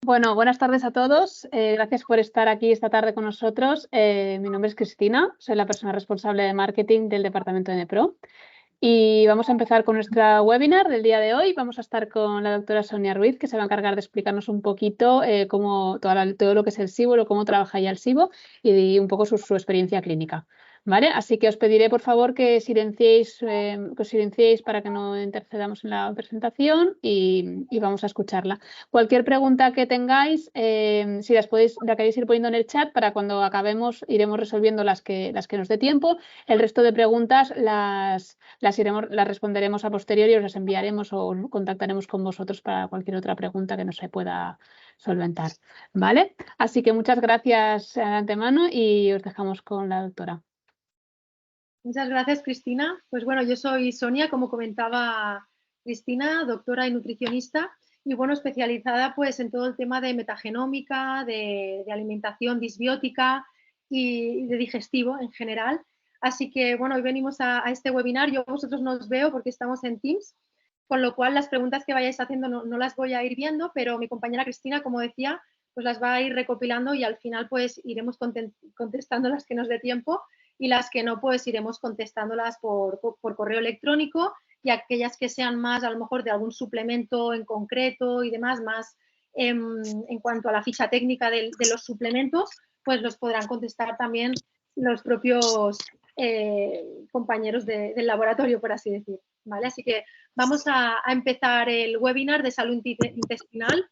Bueno, buenas tardes a todos. Gracias por estar aquí esta tarde con nosotros. Mi nombre es Cristina, soy la persona responsable de marketing del departamento de NEPRO. Y vamos a empezar con nuestra webinar del día de hoy. Vamos a estar con la doctora Sonia Ruiz, que se va a encargar de explicarnos un poquito todo lo que es el SIBO, cómo trabaja ya el SIBO y un poco su experiencia clínica. ¿Vale? Así que os pediré, por favor, que os silenciéis para que no intercedamos en la presentación y vamos a escucharla. Cualquier pregunta que tengáis, si la queréis ir poniendo en el chat, para cuando acabemos iremos resolviendo las que nos dé tiempo. El resto de preguntas las responderemos a posteriori, os las enviaremos o contactaremos con vosotros para cualquier otra pregunta que no se pueda solventar. ¿Vale? Así que muchas gracias de antemano y os dejamos con la doctora. Muchas gracias, Cristina. Pues bueno, yo soy Sonia, como comentaba Cristina, doctora y nutricionista, y bueno, especializada pues en todo el tema de metagenómica, de alimentación disbiótica y de digestivo en general. Así que bueno, hoy venimos a este webinar. Yo a vosotros no os veo porque estamos en Teams, con lo cual las preguntas que vayáis haciendo no las voy a ir viendo, pero mi compañera Cristina, como decía, pues las va a ir recopilando y al final pues iremos contestando las que nos dé tiempo y las que no, pues iremos contestándolas por correo electrónico, y aquellas que sean más, a lo mejor, de algún suplemento en concreto y demás, más en cuanto a la ficha técnica de los suplementos, pues los podrán contestar también los propios compañeros del laboratorio, por así decir. ¿Vale? Así que vamos a empezar el webinar de salud intestinal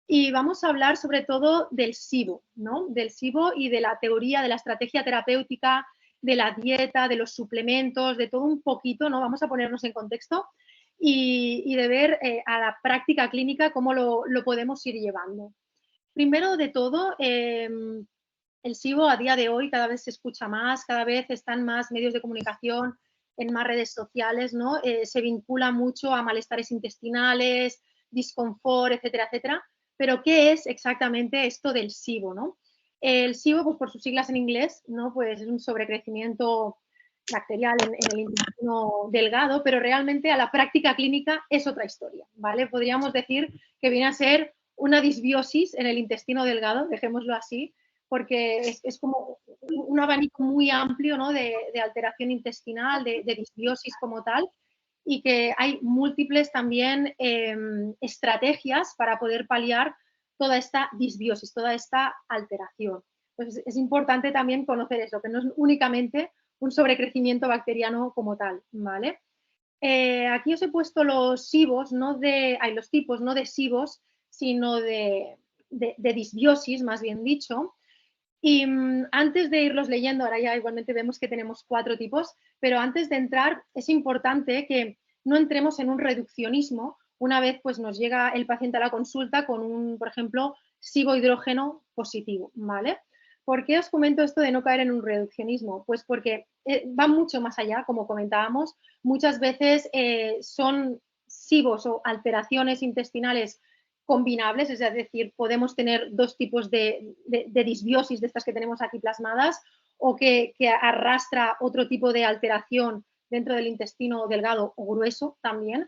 y vamos a hablar sobre todo del SIBO, ¿no? Del SIBO y de la teoría, de la estrategia terapéutica, de la dieta, de los suplementos, de todo un poquito, ¿no? Vamos a ponernos en contexto y de ver a la práctica clínica cómo lo podemos ir llevando. Primero de todo, el SIBO a día de hoy cada vez se escucha más, cada vez están más medios de comunicación, en más redes sociales, ¿no? Se vincula mucho a malestares intestinales, disconfort, etcétera, etcétera. Pero, ¿qué es exactamente esto del SIBO, no? El SIBO, pues por sus siglas en inglés, ¿no? Pues es un sobrecrecimiento bacterial en el intestino delgado, pero realmente a la práctica clínica es otra historia, ¿vale? Podríamos decir que viene a ser una disbiosis en el intestino delgado, dejémoslo así, porque es como un abanico muy amplio, ¿no? de alteración intestinal, de disbiosis como tal, y que hay múltiples también estrategias para poder paliar toda esta disbiosis, toda esta alteración. Entonces, es importante también conocer eso, que no es únicamente un sobrecrecimiento bacteriano como tal, ¿vale? Aquí os he puesto los SIBOs, los tipos no de SIBOs, sino de disbiosis, más bien dicho. Y antes de irlos leyendo, ahora ya igualmente vemos que tenemos 4 tipos, pero antes de entrar es importante que no entremos en un reduccionismo una vez pues nos llega el paciente a la consulta con un, por ejemplo, SIBO hidrógeno positivo, ¿vale? ¿Por qué os comento esto de no caer en un reduccionismo? Pues porque va mucho más allá, como comentábamos. Muchas veces son SIBOs o alteraciones intestinales combinables, es decir, podemos tener 2 tipos de disbiosis de estas que tenemos aquí plasmadas, o que arrastra otro tipo de alteración dentro del intestino delgado o grueso también,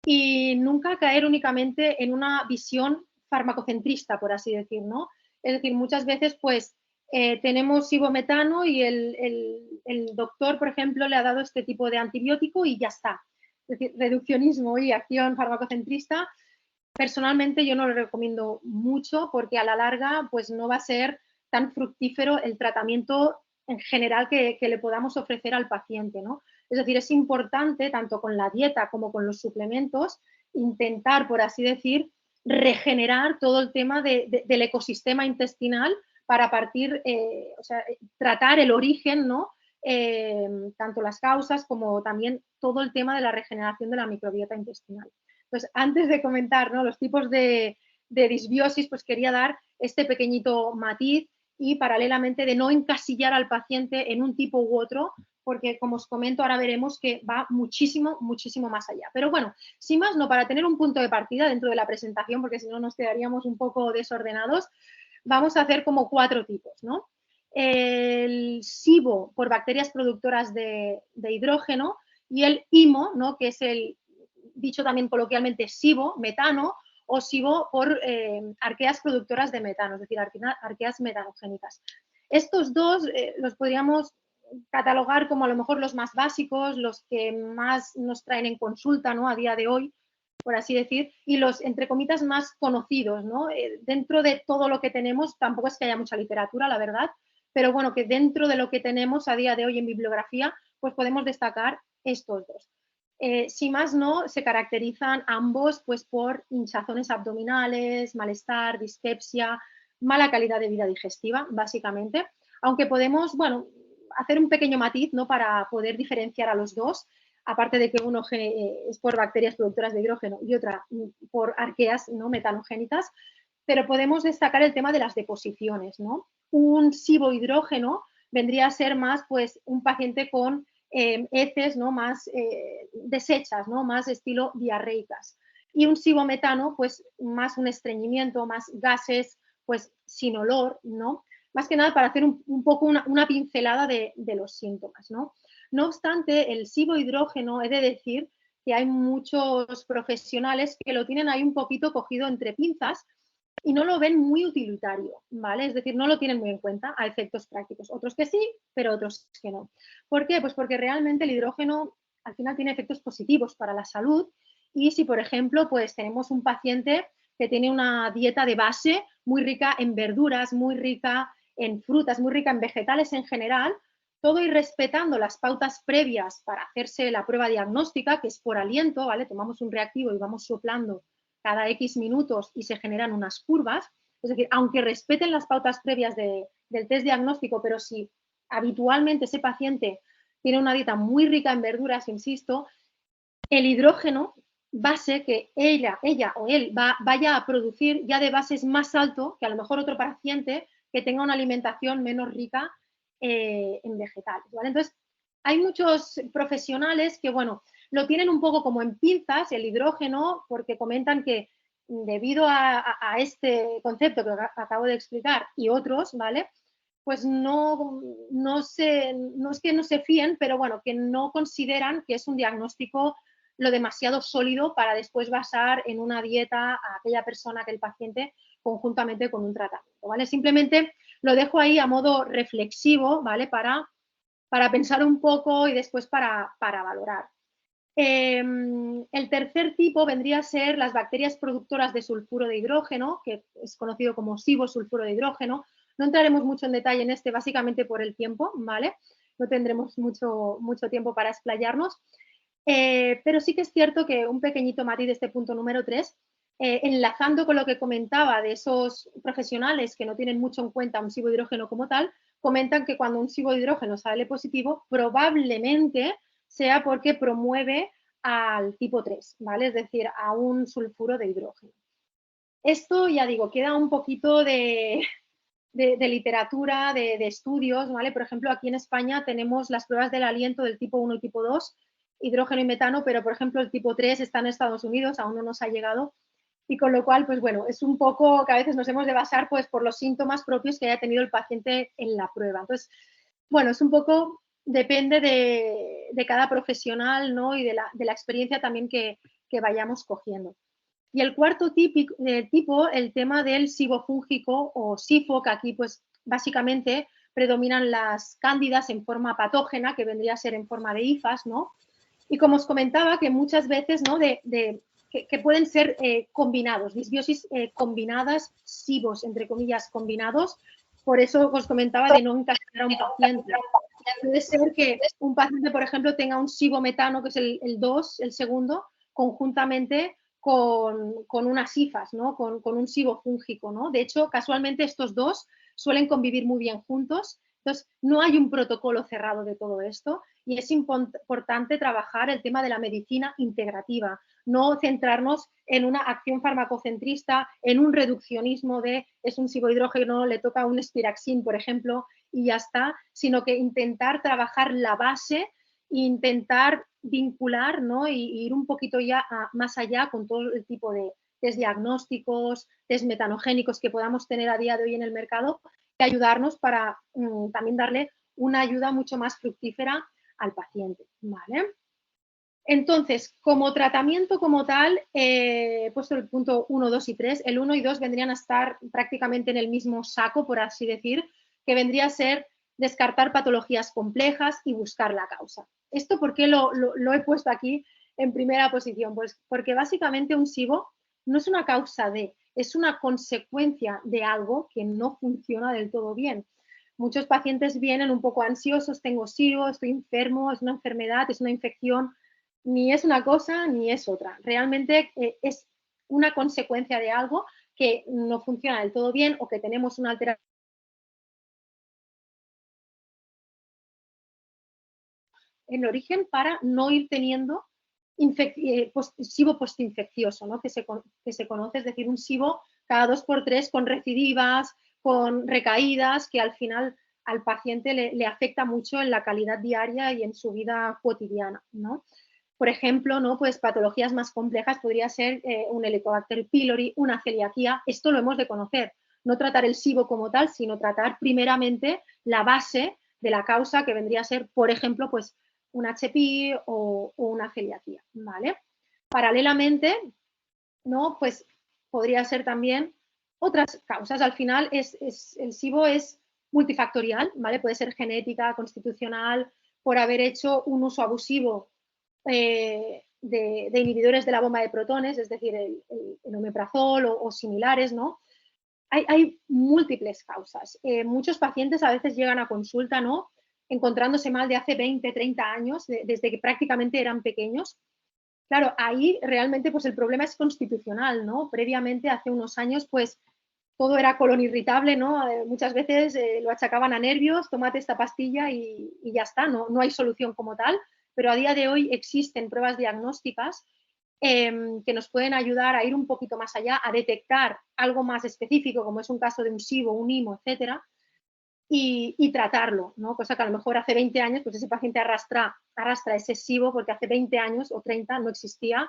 y nunca caer únicamente en una visión farmacocentrista, por así decir, ¿no? Es decir, muchas veces pues tenemos ibometano y el doctor, por ejemplo, le ha dado este tipo de antibiótico y ya está. Es decir, reduccionismo y acción farmacocentrista, personalmente yo no lo recomiendo mucho porque a la larga pues no va a ser tan fructífero el tratamiento en general que le podamos ofrecer al paciente, ¿no? Es decir, es importante, tanto con la dieta como con los suplementos, intentar, por así decir, regenerar todo el tema del ecosistema intestinal para partir, tratar el origen, ¿no? Tanto las causas como también todo el tema de la regeneración de la microbiota intestinal. Pues antes de comentar, ¿no?, los tipos de disbiosis, pues quería dar este pequeñito matiz y paralelamente de no encasillar al paciente en un tipo u otro, porque como os comento, ahora veremos que va muchísimo, muchísimo más allá. Pero bueno, sin más, no, para tener un punto de partida dentro de la presentación, porque si no nos quedaríamos un poco desordenados, vamos a hacer como 4 tipos, ¿no? El SIBO por bacterias productoras de hidrógeno y el IMO, ¿no?, que es el dicho también coloquialmente SIBO, metano, o SIBO por arqueas productoras de metano, es decir, arqueas metanogénicas. Estos dos los podríamos catalogar como a lo mejor los más básicos, los que más nos traen en consulta, ¿no?, a día de hoy, por así decir, y los, entre comillas, más conocidos, ¿no? Dentro de todo lo que tenemos, tampoco es que haya mucha literatura, la verdad, pero bueno, que dentro de lo que tenemos a día de hoy en bibliografía, pues podemos destacar estos dos. Si más no, se caracterizan ambos pues por hinchazones abdominales, malestar, dispepsia, mala calidad de vida digestiva, básicamente, aunque podemos, bueno, hacer un pequeño matiz, ¿no?, para poder diferenciar a los dos, aparte de que uno es por bacterias productoras de hidrógeno y otra por arqueas, ¿no?, metanogénicas, pero podemos destacar el tema de las deposiciones, ¿no? Un SIBO hidrógeno vendría a ser más pues un paciente con heces, ¿no?, más deshechas, ¿no?, más estilo diarreicas. Y un SIBO metano, pues más un estreñimiento, más gases, pues sin olor, ¿no? Más que nada para hacer un poco una pincelada de los síntomas, ¿no? No obstante, el SIBO hidrógeno, he de decir que hay muchos profesionales que lo tienen ahí un poquito cogido entre pinzas y no lo ven muy utilitario, ¿vale? Es decir, no lo tienen muy en cuenta a efectos prácticos. Otros que sí, pero otros que no. ¿Por qué? Pues porque realmente el hidrógeno al final tiene efectos positivos para la salud y si, por ejemplo, pues tenemos un paciente que tiene una dieta de base muy rica en verduras, muy rica en frutas, muy rica en vegetales en general, todo ir respetando las pautas previas para hacerse la prueba diagnóstica, que es por aliento, ¿vale? Tomamos un reactivo y vamos soplando cada X minutos y se generan unas curvas. Es decir, aunque respeten las pautas previas del test diagnóstico, pero si habitualmente ese paciente tiene una dieta muy rica en verduras, insisto, el hidrógeno base que ella o él vaya a producir ya de base es más alto que a lo mejor otro paciente que tenga una alimentación menos rica en vegetales, ¿vale? Entonces, hay muchos profesionales que, bueno, lo tienen un poco como en pinzas, el hidrógeno, porque comentan que debido a este concepto que acabo de explicar y otros, ¿vale?, pues no es que no se fíen, pero bueno, que no consideran que es un diagnóstico lo demasiado sólido para después basar en una dieta a aquella persona, que el paciente, conjuntamente con un tratamiento, ¿vale? Simplemente lo dejo ahí a modo reflexivo, ¿vale?, para pensar un poco y después para valorar. El tercer tipo vendría a ser las bacterias productoras de sulfuro de hidrógeno, que es conocido como SIBO sulfuro de hidrógeno. No entraremos mucho en detalle en este, básicamente por el tiempo, ¿vale? No tendremos mucho tiempo para explayarnos. Pero sí que es cierto que un pequeñito matiz de este punto número 3, enlazando con lo que comentaba de esos profesionales que no tienen mucho en cuenta un SIBO de hidrógeno como tal, comentan que cuando un SIBO de hidrógeno sale positivo, probablemente sea porque promueve al tipo 3, ¿vale? Es decir, a un sulfuro de hidrógeno. Esto, ya digo, queda un poquito de literatura, de estudios, ¿vale? Por ejemplo, aquí en España tenemos las pruebas del aliento del tipo 1 y tipo 2, hidrógeno y metano, pero por ejemplo el tipo 3 está en Estados Unidos, aún no nos ha llegado, y con lo cual, pues bueno, es un poco que a veces nos hemos de basar pues por los síntomas propios que haya tenido el paciente en la prueba. Entonces, bueno, es un poco, depende de cada profesional, ¿no?, y de la experiencia también que vayamos cogiendo. Y el cuarto tipo, el tema del SIBO fúngico o SIFO, que aquí pues básicamente predominan las cándidas en forma patógena, que vendría a ser en forma de hifas, ¿no? Y como os comentaba, que muchas veces, ¿no?, que pueden ser combinados, disbiosis combinadas, SIBOs, entre comillas, combinados. Por eso os comentaba de no encasillar a un paciente. Puede ser que un paciente, por ejemplo, tenga un SIBO metano, que es el 2, el segundo, conjuntamente con unas hifas, ¿no?, con un SIBO fúngico, ¿no? De hecho, casualmente estos dos suelen convivir muy bien juntos. Entonces, no hay un protocolo cerrado de todo esto y es importante trabajar el tema de la medicina integrativa, no centrarnos en una acción farmacocentrista, en un reduccionismo de es un SIBO hidrógeno, le toca un Spiraxin, por ejemplo, y ya está, sino que intentar trabajar la base e intentar vincular, ¿no?, y ir un poquito ya más allá con todo el tipo de test diagnósticos, test metanogénicos que podamos tener a día de hoy en el mercado, y ayudarnos para también darle una ayuda mucho más fructífera al paciente, ¿vale? Entonces, como tratamiento como tal, he puesto el punto 1, 2 y 3. El 1 y 2 vendrían a estar prácticamente en el mismo saco, por así decir, que vendría a ser descartar patologías complejas y buscar la causa. ¿Esto por qué lo he puesto aquí en primera posición? Pues porque básicamente un SIBO no es una causa de, es una consecuencia de algo que no funciona del todo bien. Muchos pacientes vienen un poco ansiosos, tengo SIBO, estoy enfermo, es una enfermedad, es una infección. Ni es una cosa ni es otra. Realmente es una consecuencia de algo que no funciona del todo bien o que tenemos una alteración en el origen para no ir teniendo SIBO postinfeccioso, ¿no? que se conoce, es decir, un SIBO cada 2 por 3 con recidivas, con recaídas, que al final al paciente le afecta mucho en la calidad diaria y en su vida cotidiana, ¿no? Por ejemplo, ¿no? Pues patologías más complejas podría ser un Helicobacter pylori, una celiaquía. Esto lo hemos de conocer. No tratar el SIBO como tal, sino tratar primeramente la base de la causa, que vendría a ser, por ejemplo, pues un HPI o una celiaquía, ¿vale? Paralelamente, ¿no? Pues podría ser también otras causas. Al final el SIBO es multifactorial, ¿vale? Puede ser genética, constitucional, por haber hecho un uso abusivo de inhibidores de la bomba de protones, es decir, el omeprazol o similares, ¿no? Hay múltiples causas. Muchos pacientes a veces llegan a consulta, ¿no? Encontrándose mal de hace 20, 30 años, desde que prácticamente eran pequeños. Claro, ahí realmente pues el problema es constitucional, ¿no? Previamente, hace unos años, pues todo era colon irritable, ¿no? Muchas veces lo achacaban a nervios, tómate esta pastilla y ya está, no hay solución como tal, pero a día de hoy existen pruebas diagnósticas que nos pueden ayudar a ir un poquito más allá, a detectar algo más específico, como es un caso de un SIBO, un IMO, etcétera, y tratarlo, ¿no? Cosa que a lo mejor hace 20 años, pues ese paciente arrastra ese SIBO porque hace 20 años o 30 no existía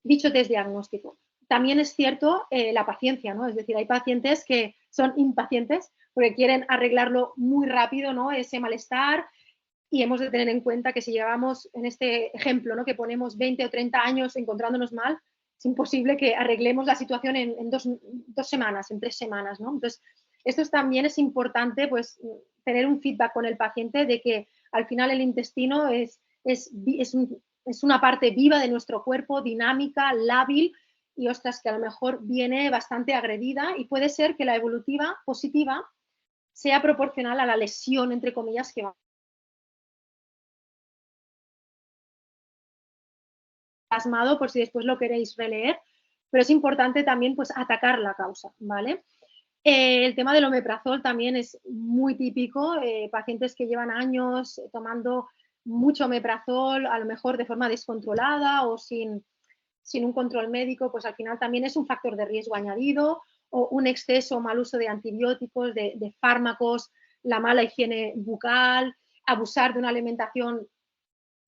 dicho test diagnóstico. También es cierto la paciencia, ¿no? Es decir, hay pacientes que son impacientes porque quieren arreglarlo muy rápido, ¿no? Ese malestar, y hemos de tener en cuenta que si llevamos en este ejemplo, ¿no? Que ponemos 20 o 30 años encontrándonos mal, es imposible que arreglemos la situación en dos semanas, en 3 semanas, ¿no? Entonces, esto también es importante, pues, tener un feedback con el paciente de que al final el intestino es una parte viva de nuestro cuerpo, dinámica, lábil, y ostras, que a lo mejor viene bastante agredida y puede ser que la evolutiva positiva sea proporcional a la lesión, entre comillas, que va plasmado, por si después lo queréis releer, pero es importante también pues atacar la causa, ¿vale? El tema del omeprazol también es muy típico, pacientes que llevan años tomando mucho omeprazol, a lo mejor de forma descontrolada o sin un control médico, pues al final también es un factor de riesgo añadido, o un exceso o mal uso de antibióticos, de fármacos, la mala higiene bucal, abusar de una alimentación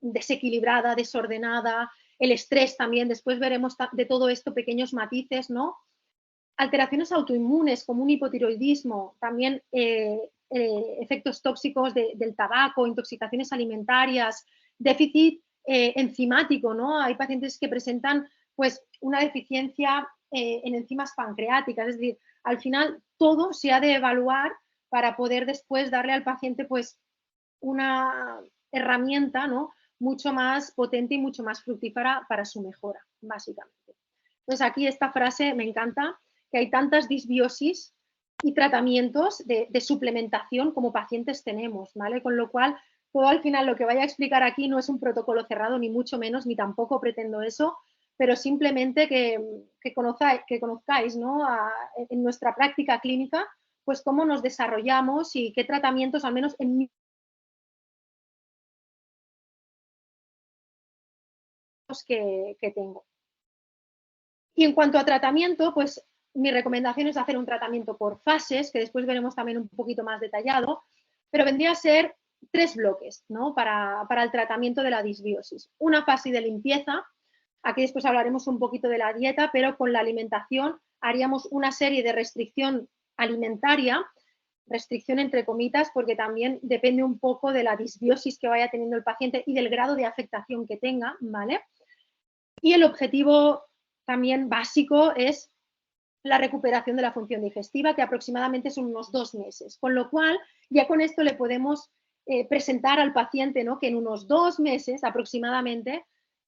desequilibrada, desordenada, el estrés también, después veremos de todo esto pequeños matices, ¿no? Alteraciones autoinmunes como un hipotiroidismo, también efectos tóxicos del tabaco, intoxicaciones alimentarias, déficit enzimático, ¿no? Hay pacientes que presentan pues una deficiencia en enzimas pancreáticas, es decir, al final todo se ha de evaluar para poder después darle al paciente pues una herramienta, ¿no? Mucho más potente y mucho más fructífera para su mejora, básicamente. Entonces aquí esta frase me encanta, que hay tantas disbiosis y tratamientos de suplementación como pacientes tenemos, ¿vale? Con lo cual, todo al final lo que vaya a explicar aquí no es un protocolo cerrado, ni mucho menos, ni tampoco pretendo eso, pero simplemente que conozcáis, ¿no? En nuestra práctica clínica, pues cómo nos desarrollamos y qué tratamientos, al menos en mi que tengo. Y en cuanto a tratamiento, pues mi recomendación es hacer un tratamiento por fases, que después veremos también un poquito más detallado, pero vendría a ser 3 bloques, ¿no? Para el tratamiento de la disbiosis. Una fase de limpieza, aquí después hablaremos un poquito de la dieta, pero con la alimentación haríamos una serie de restricción alimentaria restricción entre comitas, porque también depende un poco de la disbiosis que vaya teniendo el paciente y del grado de afectación que tenga, ¿vale? Y el objetivo también básico es la recuperación de la función digestiva, que aproximadamente son unos 2 meses, con lo cual ya con esto le podemos presentar al paciente, ¿no?, que en unos 2 meses aproximadamente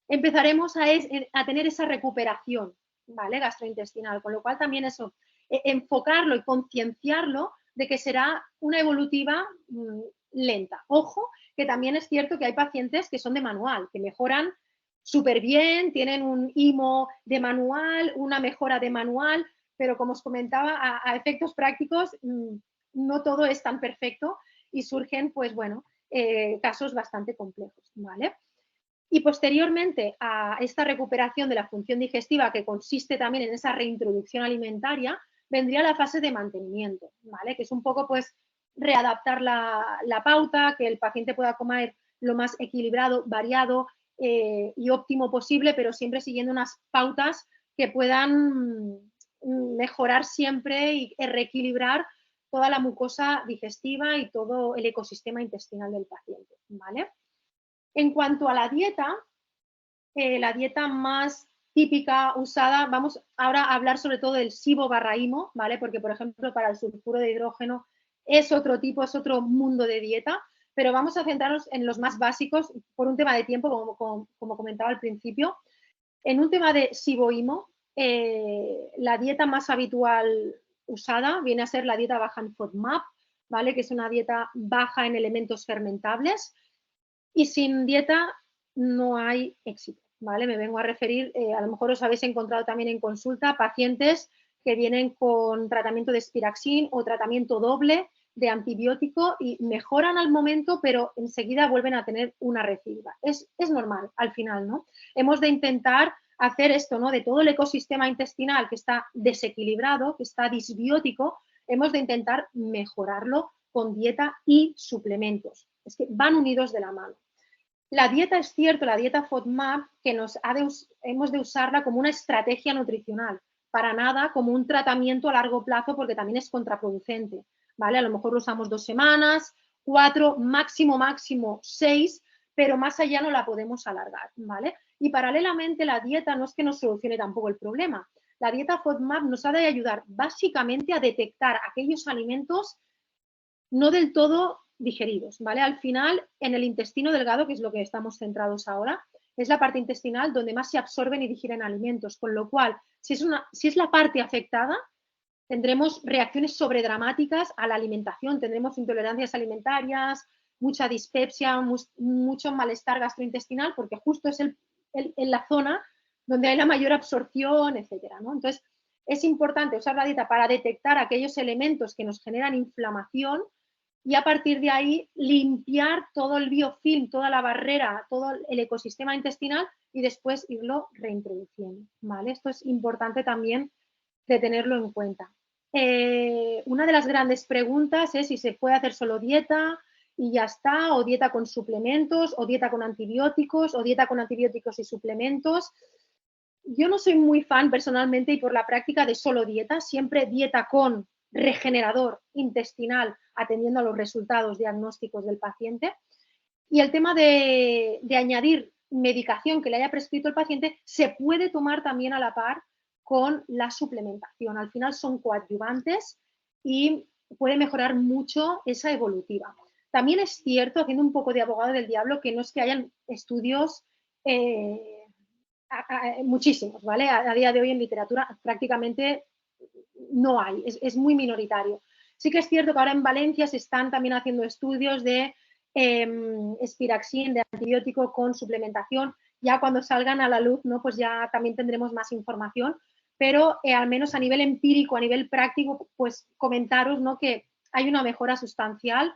empezaremos a tener esa recuperación, ¿vale?, gastrointestinal, con lo cual también eso, enfocarlo y concienciarlo de que será una evolutiva lenta. Ojo, que también es cierto que hay pacientes que son de manual, que mejoran súper bien, tienen un IMO de manual, una mejora de manual, pero como os comentaba, a efectos prácticos no todo es tan perfecto y surgen, pues bueno, casos bastante complejos, ¿vale? Y posteriormente a esta recuperación de la función digestiva, que consiste también en esa reintroducción alimentaria, vendría la fase de mantenimiento, ¿vale? Que es un poco, pues, readaptar la pauta, que el paciente pueda comer lo más equilibrado, variado y óptimo posible, pero siempre siguiendo unas pautas que puedan mejorar siempre y reequilibrar toda la mucosa digestiva y todo el ecosistema intestinal del paciente, ¿vale? En cuanto a la dieta más típica usada, vamos ahora a hablar sobre todo del SIBO/IMO, ¿vale? Porque, por ejemplo, para el sulfuro de hidrógeno es otro tipo, es otro mundo de dieta, pero vamos a centrarnos en los más básicos por un tema de tiempo, como comentaba al principio. En un tema de SIBO/IMO, la dieta más habitual usada viene a ser la dieta baja en FODMAP, ¿vale? Que es una dieta baja en elementos fermentables, y sin dieta no hay éxito, ¿vale? Me vengo a referir, a lo mejor os habéis encontrado también en consulta pacientes que vienen con tratamiento de Spiraxin o tratamiento doble de antibiótico y mejoran al momento, pero enseguida vuelven a tener una recidiva. Es normal al final, ¿no? Hemos de intentar hacer esto, ¿no? De todo el ecosistema intestinal que está desequilibrado, que está disbiótico, hemos de intentar mejorarlo con dieta y suplementos. Es que van unidos de la mano. La dieta, es cierto, la dieta FODMAP, que hemos de usarla como una estrategia nutricional, para nada como un tratamiento a largo plazo, porque también es contraproducente, ¿vale? A lo mejor lo usamos 2 semanas, 4, máximo 6, pero más allá no la podemos alargar, ¿vale? Y paralelamente la dieta no es que nos solucione tampoco el problema. La dieta FODMAP nos ha de ayudar básicamente a detectar aquellos alimentos no del todo digeridos, ¿vale? Al final, en el intestino delgado, que es lo que estamos centrados ahora, es la parte intestinal donde más se absorben y digieren alimentos, con lo cual, si es la parte afectada, tendremos reacciones sobredramáticas a la alimentación, tendremos intolerancias alimentarias, mucha dispepsia, mucho malestar gastrointestinal, porque justo es en la zona donde hay la mayor absorción, etcétera, ¿no? Entonces, es importante usar la dieta para detectar aquellos elementos que nos generan inflamación y a partir de ahí limpiar todo el biofilm, toda la barrera, todo el ecosistema intestinal y después irlo reintroduciendo, ¿vale? Esto es importante también de tenerlo en cuenta. Una de las grandes preguntas es si se puede hacer solo dieta y ya está, o dieta con suplementos, o dieta con antibióticos, o dieta con antibióticos y suplementos. Yo no soy muy fan personalmente y por la práctica de solo dieta, siempre dieta con regenerador intestinal atendiendo a los resultados diagnósticos del paciente. Y el tema de añadir medicación que le haya prescrito el paciente se puede tomar también a la par con la suplementación. Al final son coadyuvantes y puede mejorar mucho esa evolutiva. También es cierto, haciendo un poco de abogado del diablo, que no es que hayan estudios muchísimos, ¿vale? A día de hoy en literatura prácticamente no hay, es muy minoritario. Sí que es cierto que ahora en Valencia se están también haciendo estudios de Spiraxin, de antibiótico con suplementación. Ya cuando salgan a la luz, ¿no? Pues ya también tendremos más información, pero al menos a nivel empírico, a nivel práctico, pues comentaros, ¿no?, que hay una mejora sustancial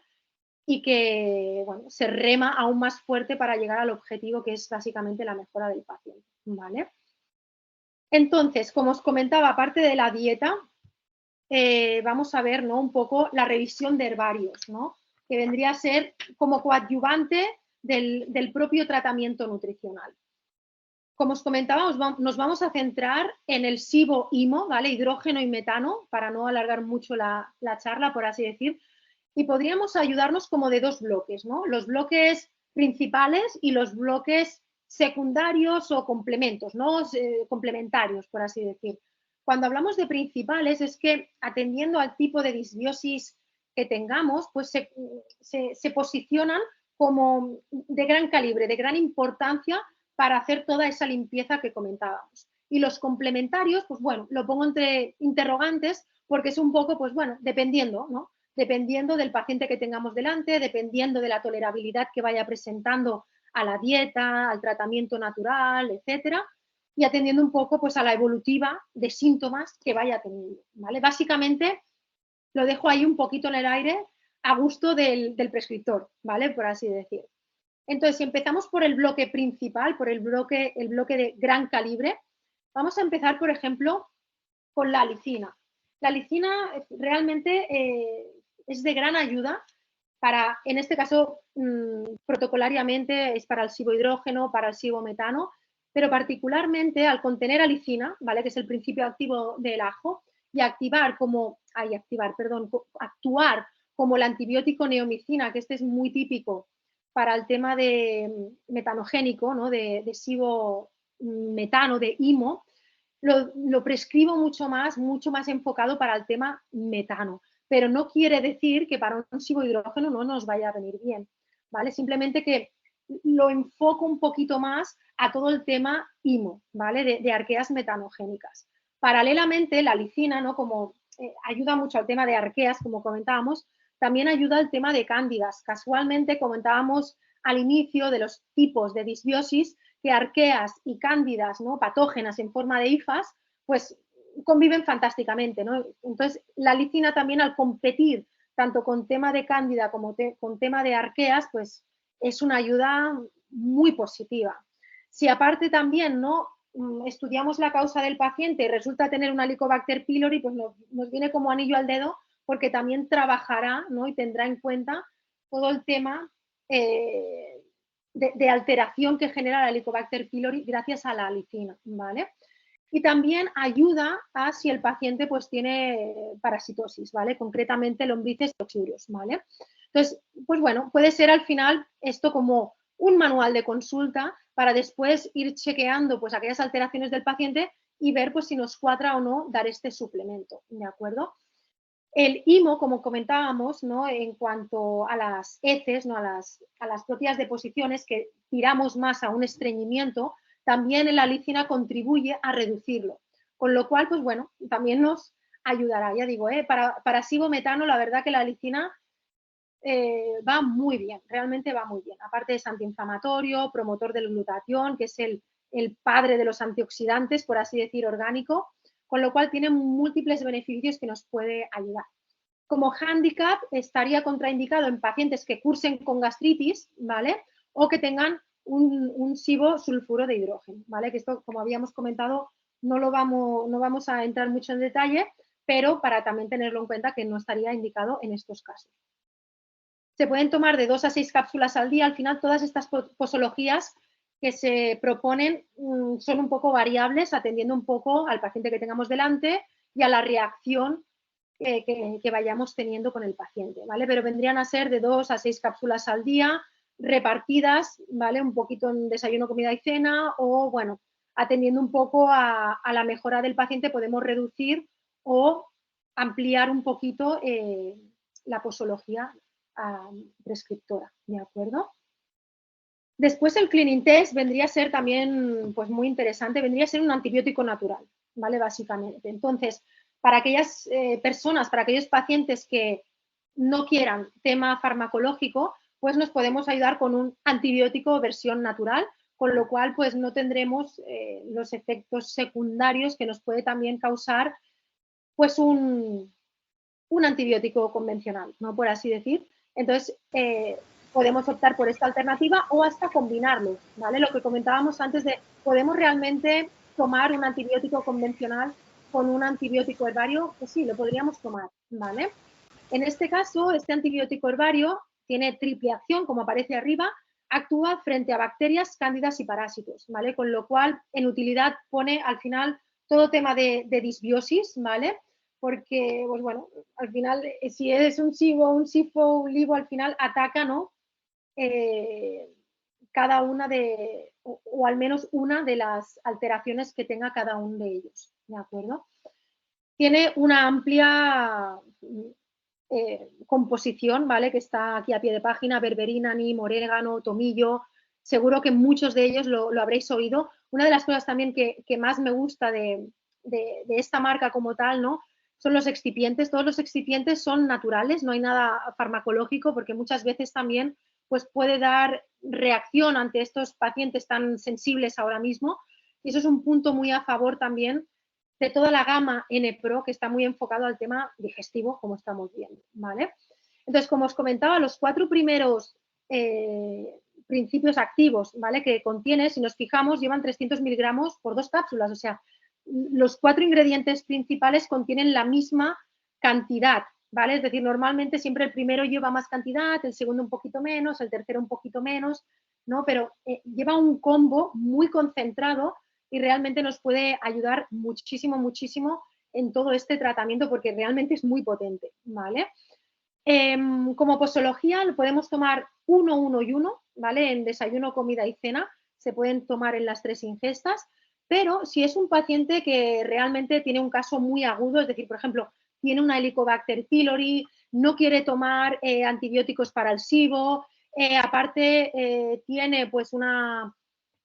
y que, bueno, se rema aún más fuerte para llegar al objetivo, que es básicamente la mejora del paciente, ¿vale? Entonces, como os comentaba, aparte de la dieta, vamos a ver, ¿no?, un poco la revisión de herbarios, ¿no?, que vendría a ser como coadyuvante del propio tratamiento nutricional. Como os comentaba, nos vamos a centrar en el SIBO/IMO, ¿vale?, hidrógeno y metano, para no alargar mucho la charla, por así decir, y podríamos ayudarnos como de dos bloques, ¿no? Los bloques principales y los bloques secundarios o complementos, ¿no? Complementarios, por así decir. Cuando hablamos de principales es que atendiendo al tipo de disbiosis que tengamos, pues se posicionan como de gran calibre, de gran importancia para hacer toda esa limpieza que comentábamos. Y los complementarios, pues bueno, lo pongo entre interrogantes porque es un poco, pues bueno, dependiendo, ¿no? Dependiendo del paciente que tengamos delante, dependiendo de la tolerabilidad que vaya presentando a la dieta, al tratamiento natural, etcétera, y atendiendo un poco pues a la evolutiva de síntomas que vaya teniendo, ¿vale? Básicamente lo dejo ahí un poquito en el aire a gusto del prescriptor, ¿vale? Por así decir. Entonces, si empezamos por el bloque principal, por el bloque de gran calibre, vamos a empezar, por ejemplo, con la alicina. La alicina realmente es de gran ayuda para, en este caso, protocolariamente es para el cibohidrógeno, para el cibometano, pero particularmente al contener alicina, ¿vale? Que es el principio activo del ajo, y actuar como el antibiótico neomicina, que este es muy típico para el tema de metanogénico, ¿no? de cibometano, de IMO, lo prescribo mucho más enfocado para el tema metano, pero no quiere decir que para un cibohidrógeno no nos vaya a venir bien, ¿vale? Simplemente que lo enfoco un poquito más a todo el tema IMO, ¿vale? De arqueas metanogénicas. Paralelamente, la alicina, ¿no? Como ayuda mucho al tema de arqueas, como comentábamos, también ayuda al tema de cándidas. Casualmente comentábamos al inicio de los tipos de disbiosis que arqueas y cándidas, ¿no? Patógenas en forma de hifas, pues conviven fantásticamente, ¿no? Entonces, la alicina también al competir tanto con tema de cándida como con tema de arqueas, pues es una ayuda muy positiva. Si aparte también, ¿no? Estudiamos la causa del paciente y resulta tener un Helicobacter pylori, pues nos viene como anillo al dedo porque también trabajará, ¿no? Y tendrá en cuenta todo el tema de alteración que genera el Helicobacter pylori gracias a la alicina, ¿vale? Y también ayuda a si el paciente pues tiene parasitosis, ¿vale? Concretamente lombrices toxurios, ¿vale? Entonces, pues bueno, puede ser al final esto como un manual de consulta para después ir chequeando pues aquellas alteraciones del paciente y ver pues si nos cuadra o no dar este suplemento, ¿de acuerdo? El IMO, como comentábamos, ¿no? En cuanto a las heces, ¿no? a las propias deposiciones que tiramos más a un estreñimiento, también la alicina contribuye a reducirlo. Con lo cual, pues bueno, también nos ayudará. Ya digo, para cibometano, la verdad que la alicina va muy bien, realmente va muy bien. Aparte es antiinflamatorio, promotor del glutatión, que es el padre de los antioxidantes, por así decir, orgánico, con lo cual tiene múltiples beneficios que nos puede ayudar. Como hándicap estaría contraindicado en pacientes que cursen con gastritis, ¿vale? O que tengan un SIBO sulfuro de hidrógeno, ¿vale? Que esto, como habíamos comentado, no vamos a entrar mucho en detalle, pero para también tenerlo en cuenta que no estaría indicado en estos casos. Se pueden tomar de 2 a 6 cápsulas al día. Al final, todas estas posologías que se proponen son un poco variables, atendiendo un poco al paciente que tengamos delante y a la reacción que vayamos teniendo con el paciente, ¿vale? Pero vendrían a ser de 2 a 6 cápsulas al día, repartidas, ¿vale? Un poquito en desayuno, comida y cena, o bueno, atendiendo un poco a la mejora del paciente, podemos reducir o ampliar un poquito la posología prescriptora, ¿de acuerdo? Después el cleaning test vendría a ser también pues muy interesante, vendría a ser un antibiótico natural, ¿vale? Básicamente. Entonces, para aquellas personas, para aquellos pacientes que no quieran tema farmacológico, pues nos podemos ayudar con un antibiótico versión natural, con lo cual pues no tendremos los efectos secundarios que nos puede también causar pues un antibiótico convencional, ¿no? Por así decir. Entonces, podemos optar por esta alternativa o hasta combinarlos, ¿vale? Lo que comentábamos antes de, ¿podemos realmente tomar un antibiótico convencional con un antibiótico herbario? Pues sí, lo podríamos tomar, ¿vale? En este caso, este antibiótico herbario tiene triple acción, como aparece arriba, actúa frente a bacterias, cándidas y parásitos, ¿vale? Con lo cual, en utilidad pone al final todo tema de disbiosis, ¿vale? porque, pues bueno, al final, si es un SIBO, un SIFO, un LIBO, al final ataca, ¿no? Cada una o al menos una de las alteraciones que tenga cada uno de ellos, ¿de acuerdo? Tiene una amplia composición, ¿vale? Que está aquí a pie de página: berberina, neem, orégano, tomillo. Seguro que muchos de ellos lo habréis oído. Una de las cosas también que más me gusta de esta marca como tal, ¿no? Son los excipientes. Todos los excipientes son naturales, no hay nada farmacológico, porque muchas veces también pues, puede dar reacción ante estos pacientes tan sensibles ahora mismo. Y eso es un punto muy a favor también de toda la gama N-Pro, que está muy enfocado al tema digestivo, como estamos viendo, ¿vale? Entonces, como os comentaba, los 4 primeros principios activos, ¿vale? Que contiene, si nos fijamos, llevan 300 miligramos por 2 cápsulas, o sea, los 4 ingredientes principales contienen la misma cantidad, ¿vale? Es decir, normalmente siempre el primero lleva más cantidad, el segundo un poquito menos, el tercero un poquito menos, ¿no? Pero lleva un combo muy concentrado y realmente nos puede ayudar muchísimo, muchísimo en todo este tratamiento, porque realmente es muy potente, ¿vale? Como posología lo podemos tomar 1, 1 y 1, ¿vale? En desayuno, comida y cena se pueden tomar en las 3 ingestas, pero si es un paciente que realmente tiene un caso muy agudo, es decir, por ejemplo, tiene una Helicobacter pylori, no quiere tomar antibióticos para el SIBO, aparte tiene pues una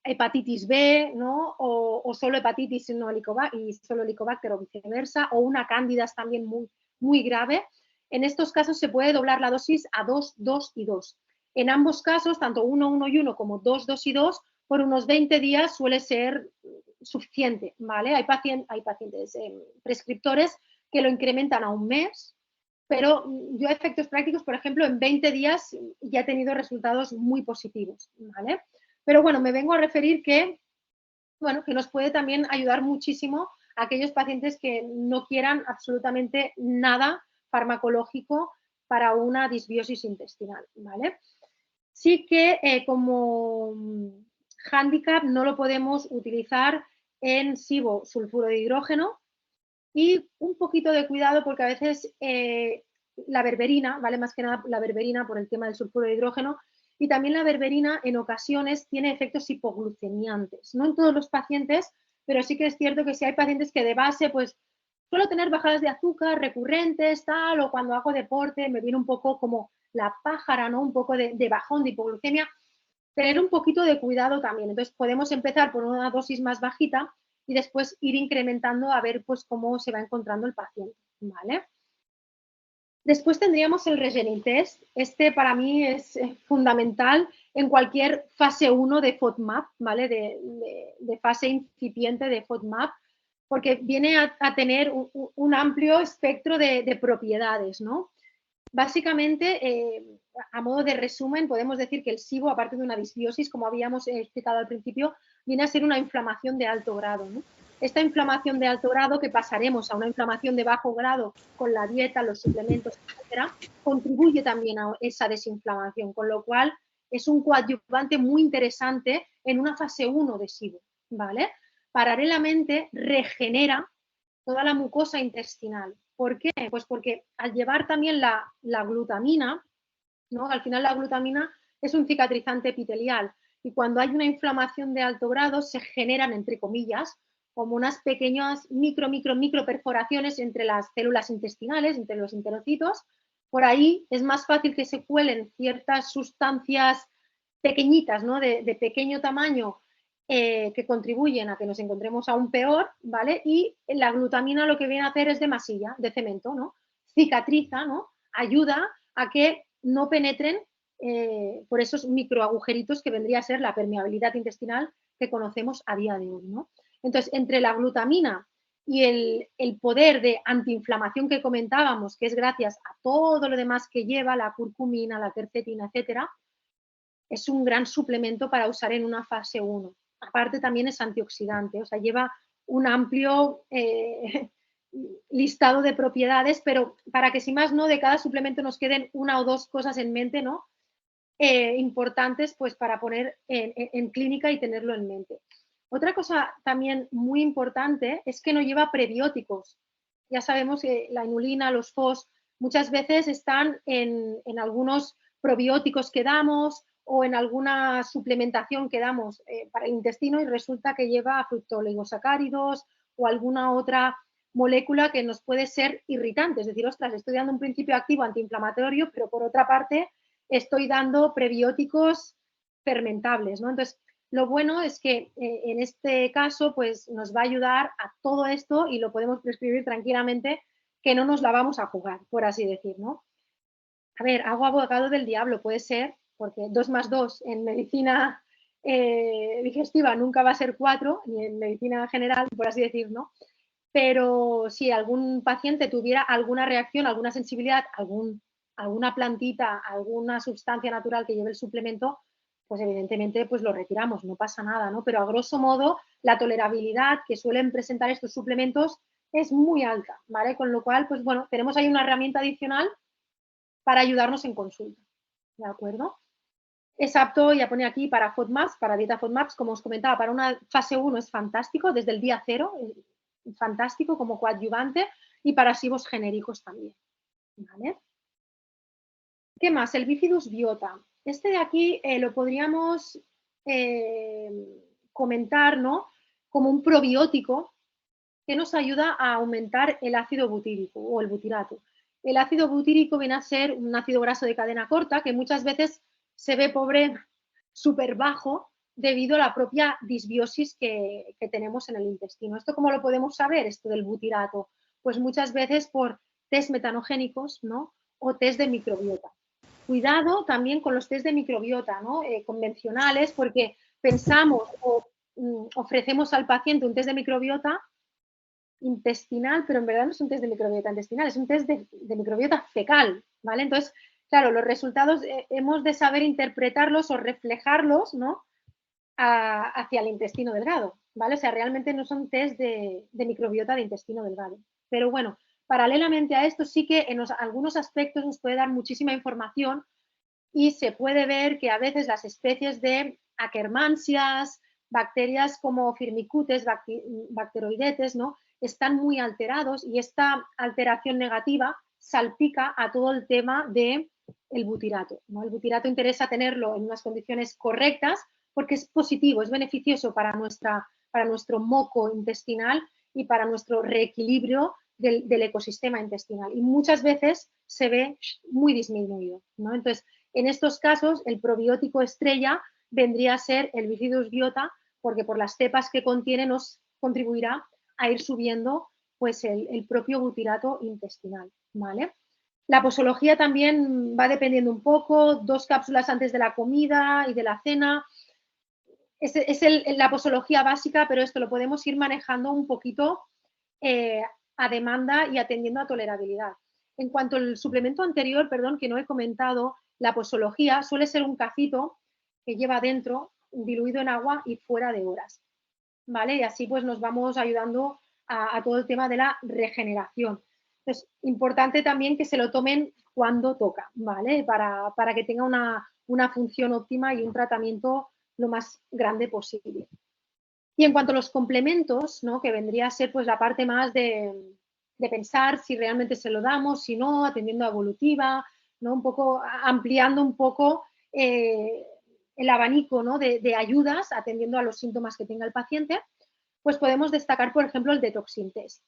hepatitis B, ¿no? O solo hepatitis y solo Helicobacter o viceversa, o una cándida también muy, muy grave. En estos casos se puede doblar la dosis a 2, 2 y 2. En ambos casos, tanto 1, 1 y 1 como 2, 2 y 2, por unos 20 días suele ser suficiente, ¿vale? Hay pacientes prescriptores que lo incrementan a un mes, pero yo a efectos prácticos, por ejemplo, en 20 días ya he tenido resultados muy positivos, ¿vale? Pero bueno, me vengo a referir que, bueno, que nos puede también ayudar muchísimo a aquellos pacientes que no quieran absolutamente nada farmacológico para una disbiosis intestinal, ¿vale? Sí que como hándicap no lo podemos utilizar en SIBO sulfuro de hidrógeno, y un poquito de cuidado porque a veces la berberina, ¿vale? Más que nada la berberina por el tema del sulfuro de hidrógeno, y también la berberina en ocasiones tiene efectos hipoglucemiantes. No en todos los pacientes, pero sí que es cierto que si hay pacientes que de base, pues suelo tener bajadas de azúcar recurrentes, tal, o cuando hago deporte me viene un poco como la pájara, ¿no? Un poco de bajón de hipoglucemia. Tener un poquito de cuidado también. Entonces podemos empezar por una dosis más bajita y después ir incrementando a ver pues cómo se va encontrando el paciente, ¿vale? Después tendríamos el Regenin Test. Este para mí es fundamental en cualquier fase 1 de FODMAP, ¿vale? De fase incipiente de FODMAP, porque viene a tener un amplio espectro de propiedades, ¿no? Básicamente, a modo de resumen, podemos decir que el SIBO, aparte de una disbiosis, como habíamos explicado al principio, viene a ser una inflamación de alto grado, ¿no? Esta inflamación de alto grado, que pasaremos a una inflamación de bajo grado con la dieta, los suplementos, etcétera, contribuye también a esa desinflamación, con lo cual es un coadyuvante muy interesante en una fase 1 de SIBO, ¿vale? Paralelamente regenera toda la mucosa intestinal. ¿Por qué? Pues porque al llevar también la glutamina, ¿no? Al final la glutamina es un cicatrizante epitelial y cuando hay una inflamación de alto grado se generan, entre comillas, como unas pequeñas micro perforaciones entre las células intestinales, entre los enterocitos. Por ahí es más fácil que se cuelen ciertas sustancias pequeñitas, ¿no? de pequeño tamaño, que contribuyen a que nos encontremos aún peor, ¿vale? Y la glutamina lo que viene a hacer es de masilla, de cemento, ¿no? Cicatriza, ¿no? Ayuda a que no penetren por esos microagujeritos que vendría a ser la permeabilidad intestinal que conocemos a día de hoy, ¿no? Entonces, entre la glutamina y el poder de antiinflamación que comentábamos, que es gracias a todo lo demás que lleva, la curcumina, la quercetina, etcétera, es un gran suplemento para usar en una fase 1. Aparte también es antioxidante, o sea, lleva un amplio listado de propiedades, pero para que si más no de cada suplemento nos queden una o dos cosas en mente, ¿no? Importantes pues para poner en clínica y tenerlo en mente. Otra cosa también muy importante es que no lleva prebióticos. ya sabemos que la inulina, los FOS, muchas veces están en algunos probióticos que damos o en alguna suplementación que damos para el intestino y resulta que lleva fructooligosacáridos o alguna otra molécula que nos puede ser irritante. Es decir, ostras, estoy dando un principio activo antiinflamatorio, pero por otra parte estoy dando prebióticos fermentables, ¿no? Entonces, lo bueno es que en este caso pues nos va a ayudar a todo esto y lo podemos prescribir tranquilamente, que no nos la vamos a jugar, por así decir, ¿no? A ver, hago abogado del diablo, puede ser, porque 2 más 2 en medicina digestiva nunca va a ser 4, ni en medicina general, por así decir, ¿no? Pero si algún paciente tuviera alguna reacción, alguna sensibilidad, alguna plantita, alguna sustancia natural que lleve el suplemento, pues evidentemente pues lo retiramos, no pasa nada, ¿no? Pero a grosso modo la tolerabilidad que suelen presentar estos suplementos es muy alta, ¿vale? Con lo cual, pues bueno, tenemos ahí una herramienta adicional para ayudarnos en consulta, ¿de acuerdo? Es apto, ya pone aquí, para FODMAPs, para dieta FODMAPs, como os comentaba, para una fase 1 es fantástico, desde el día 0, fantástico como coadyuvante, y para SIBOs genéricos también, ¿vale? ¿Qué más? El Bifidus biota. Este de aquí lo podríamos comentar, ¿no? Como un probiótico que nos ayuda a aumentar el ácido butírico o el butirato. El ácido butírico viene a ser un ácido graso de cadena corta que muchas veces se ve pobre súper bajo debido a la propia disbiosis que tenemos en el intestino. ¿Esto cómo lo podemos saber, esto del butirato? Pues muchas veces por test metanogénicos, ¿no? O test de microbiota. Cuidado también con los test de microbiota, ¿no? Convencionales, porque pensamos o ofrecemos al paciente un test de microbiota intestinal, pero en verdad no es un test de microbiota intestinal, es un test de microbiota fecal, ¿vale? Entonces, claro, los resultados hemos de saber interpretarlos o reflejarlos, ¿no? Hacia el intestino delgado, ¿vale? O sea, realmente no son test de microbiota de intestino delgado. Pero bueno, paralelamente a esto sí que en algunos aspectos nos puede dar muchísima información y se puede ver que a veces las especies de Akkermansias, bacterias como Firmicutes, bacteroidetes, ¿no? Están muy alterados y esta alteración negativa salpica a todo el tema del butirato, ¿no? El butirato interesa tenerlo en unas condiciones correctas porque es positivo, es beneficioso para nuestro moco intestinal y para nuestro reequilibrio del ecosistema intestinal. Y muchas veces se ve muy disminuido, ¿no? Entonces, en estos casos, el probiótico estrella vendría a ser el Bifidus biota, porque por las cepas que contiene nos contribuirá a ir subiendo pues, el propio butirato intestinal, ¿vale? La posología también va dependiendo un poco, 2 cápsulas antes de la comida y de la cena. Es la posología básica, pero esto lo podemos ir manejando un poquito a demanda y atendiendo a tolerabilidad. En cuanto al suplemento anterior, perdón, que no he comentado, la posología suele ser un cacito que lleva dentro, diluido en agua y fuera de horas, ¿vale? Y así pues nos vamos ayudando a todo el tema de la regeneración. Es importante también que se lo tomen cuando toca, ¿vale? Para que tenga una función óptima y un tratamiento lo más grande posible. Y en cuanto a los complementos, ¿no? Que vendría a ser pues la parte más de pensar si realmente se lo damos, si no, atendiendo a evolutiva, ¿no? Un poco ampliando un poco el abanico, ¿no? de ayudas atendiendo a los síntomas que tenga el paciente, pues podemos destacar, por ejemplo, el Detoxin Test.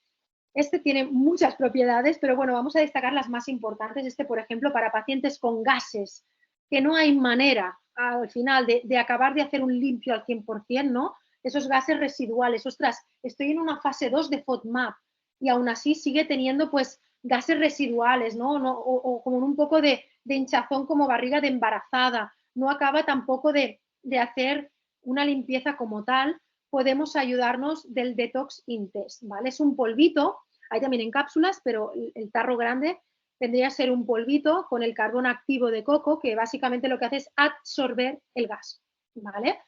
Este tiene muchas propiedades, pero bueno, vamos a destacar las más importantes. Este, por ejemplo, para pacientes con gases, que no hay manera al final de acabar de hacer un limpio al 100%, ¿no? Esos gases residuales. Ostras, estoy en una fase 2 de FODMAP y aún así sigue teniendo pues gases residuales, ¿no? O como un poco de hinchazón como barriga de embarazada. No acaba tampoco de hacer una limpieza como tal. Podemos ayudarnos del Detox Intest, ¿vale? Es un polvito, hay también en cápsulas, pero el tarro grande tendría que ser un polvito con el carbón activo de coco, que básicamente lo que hace es absorber el gas, ¿vale?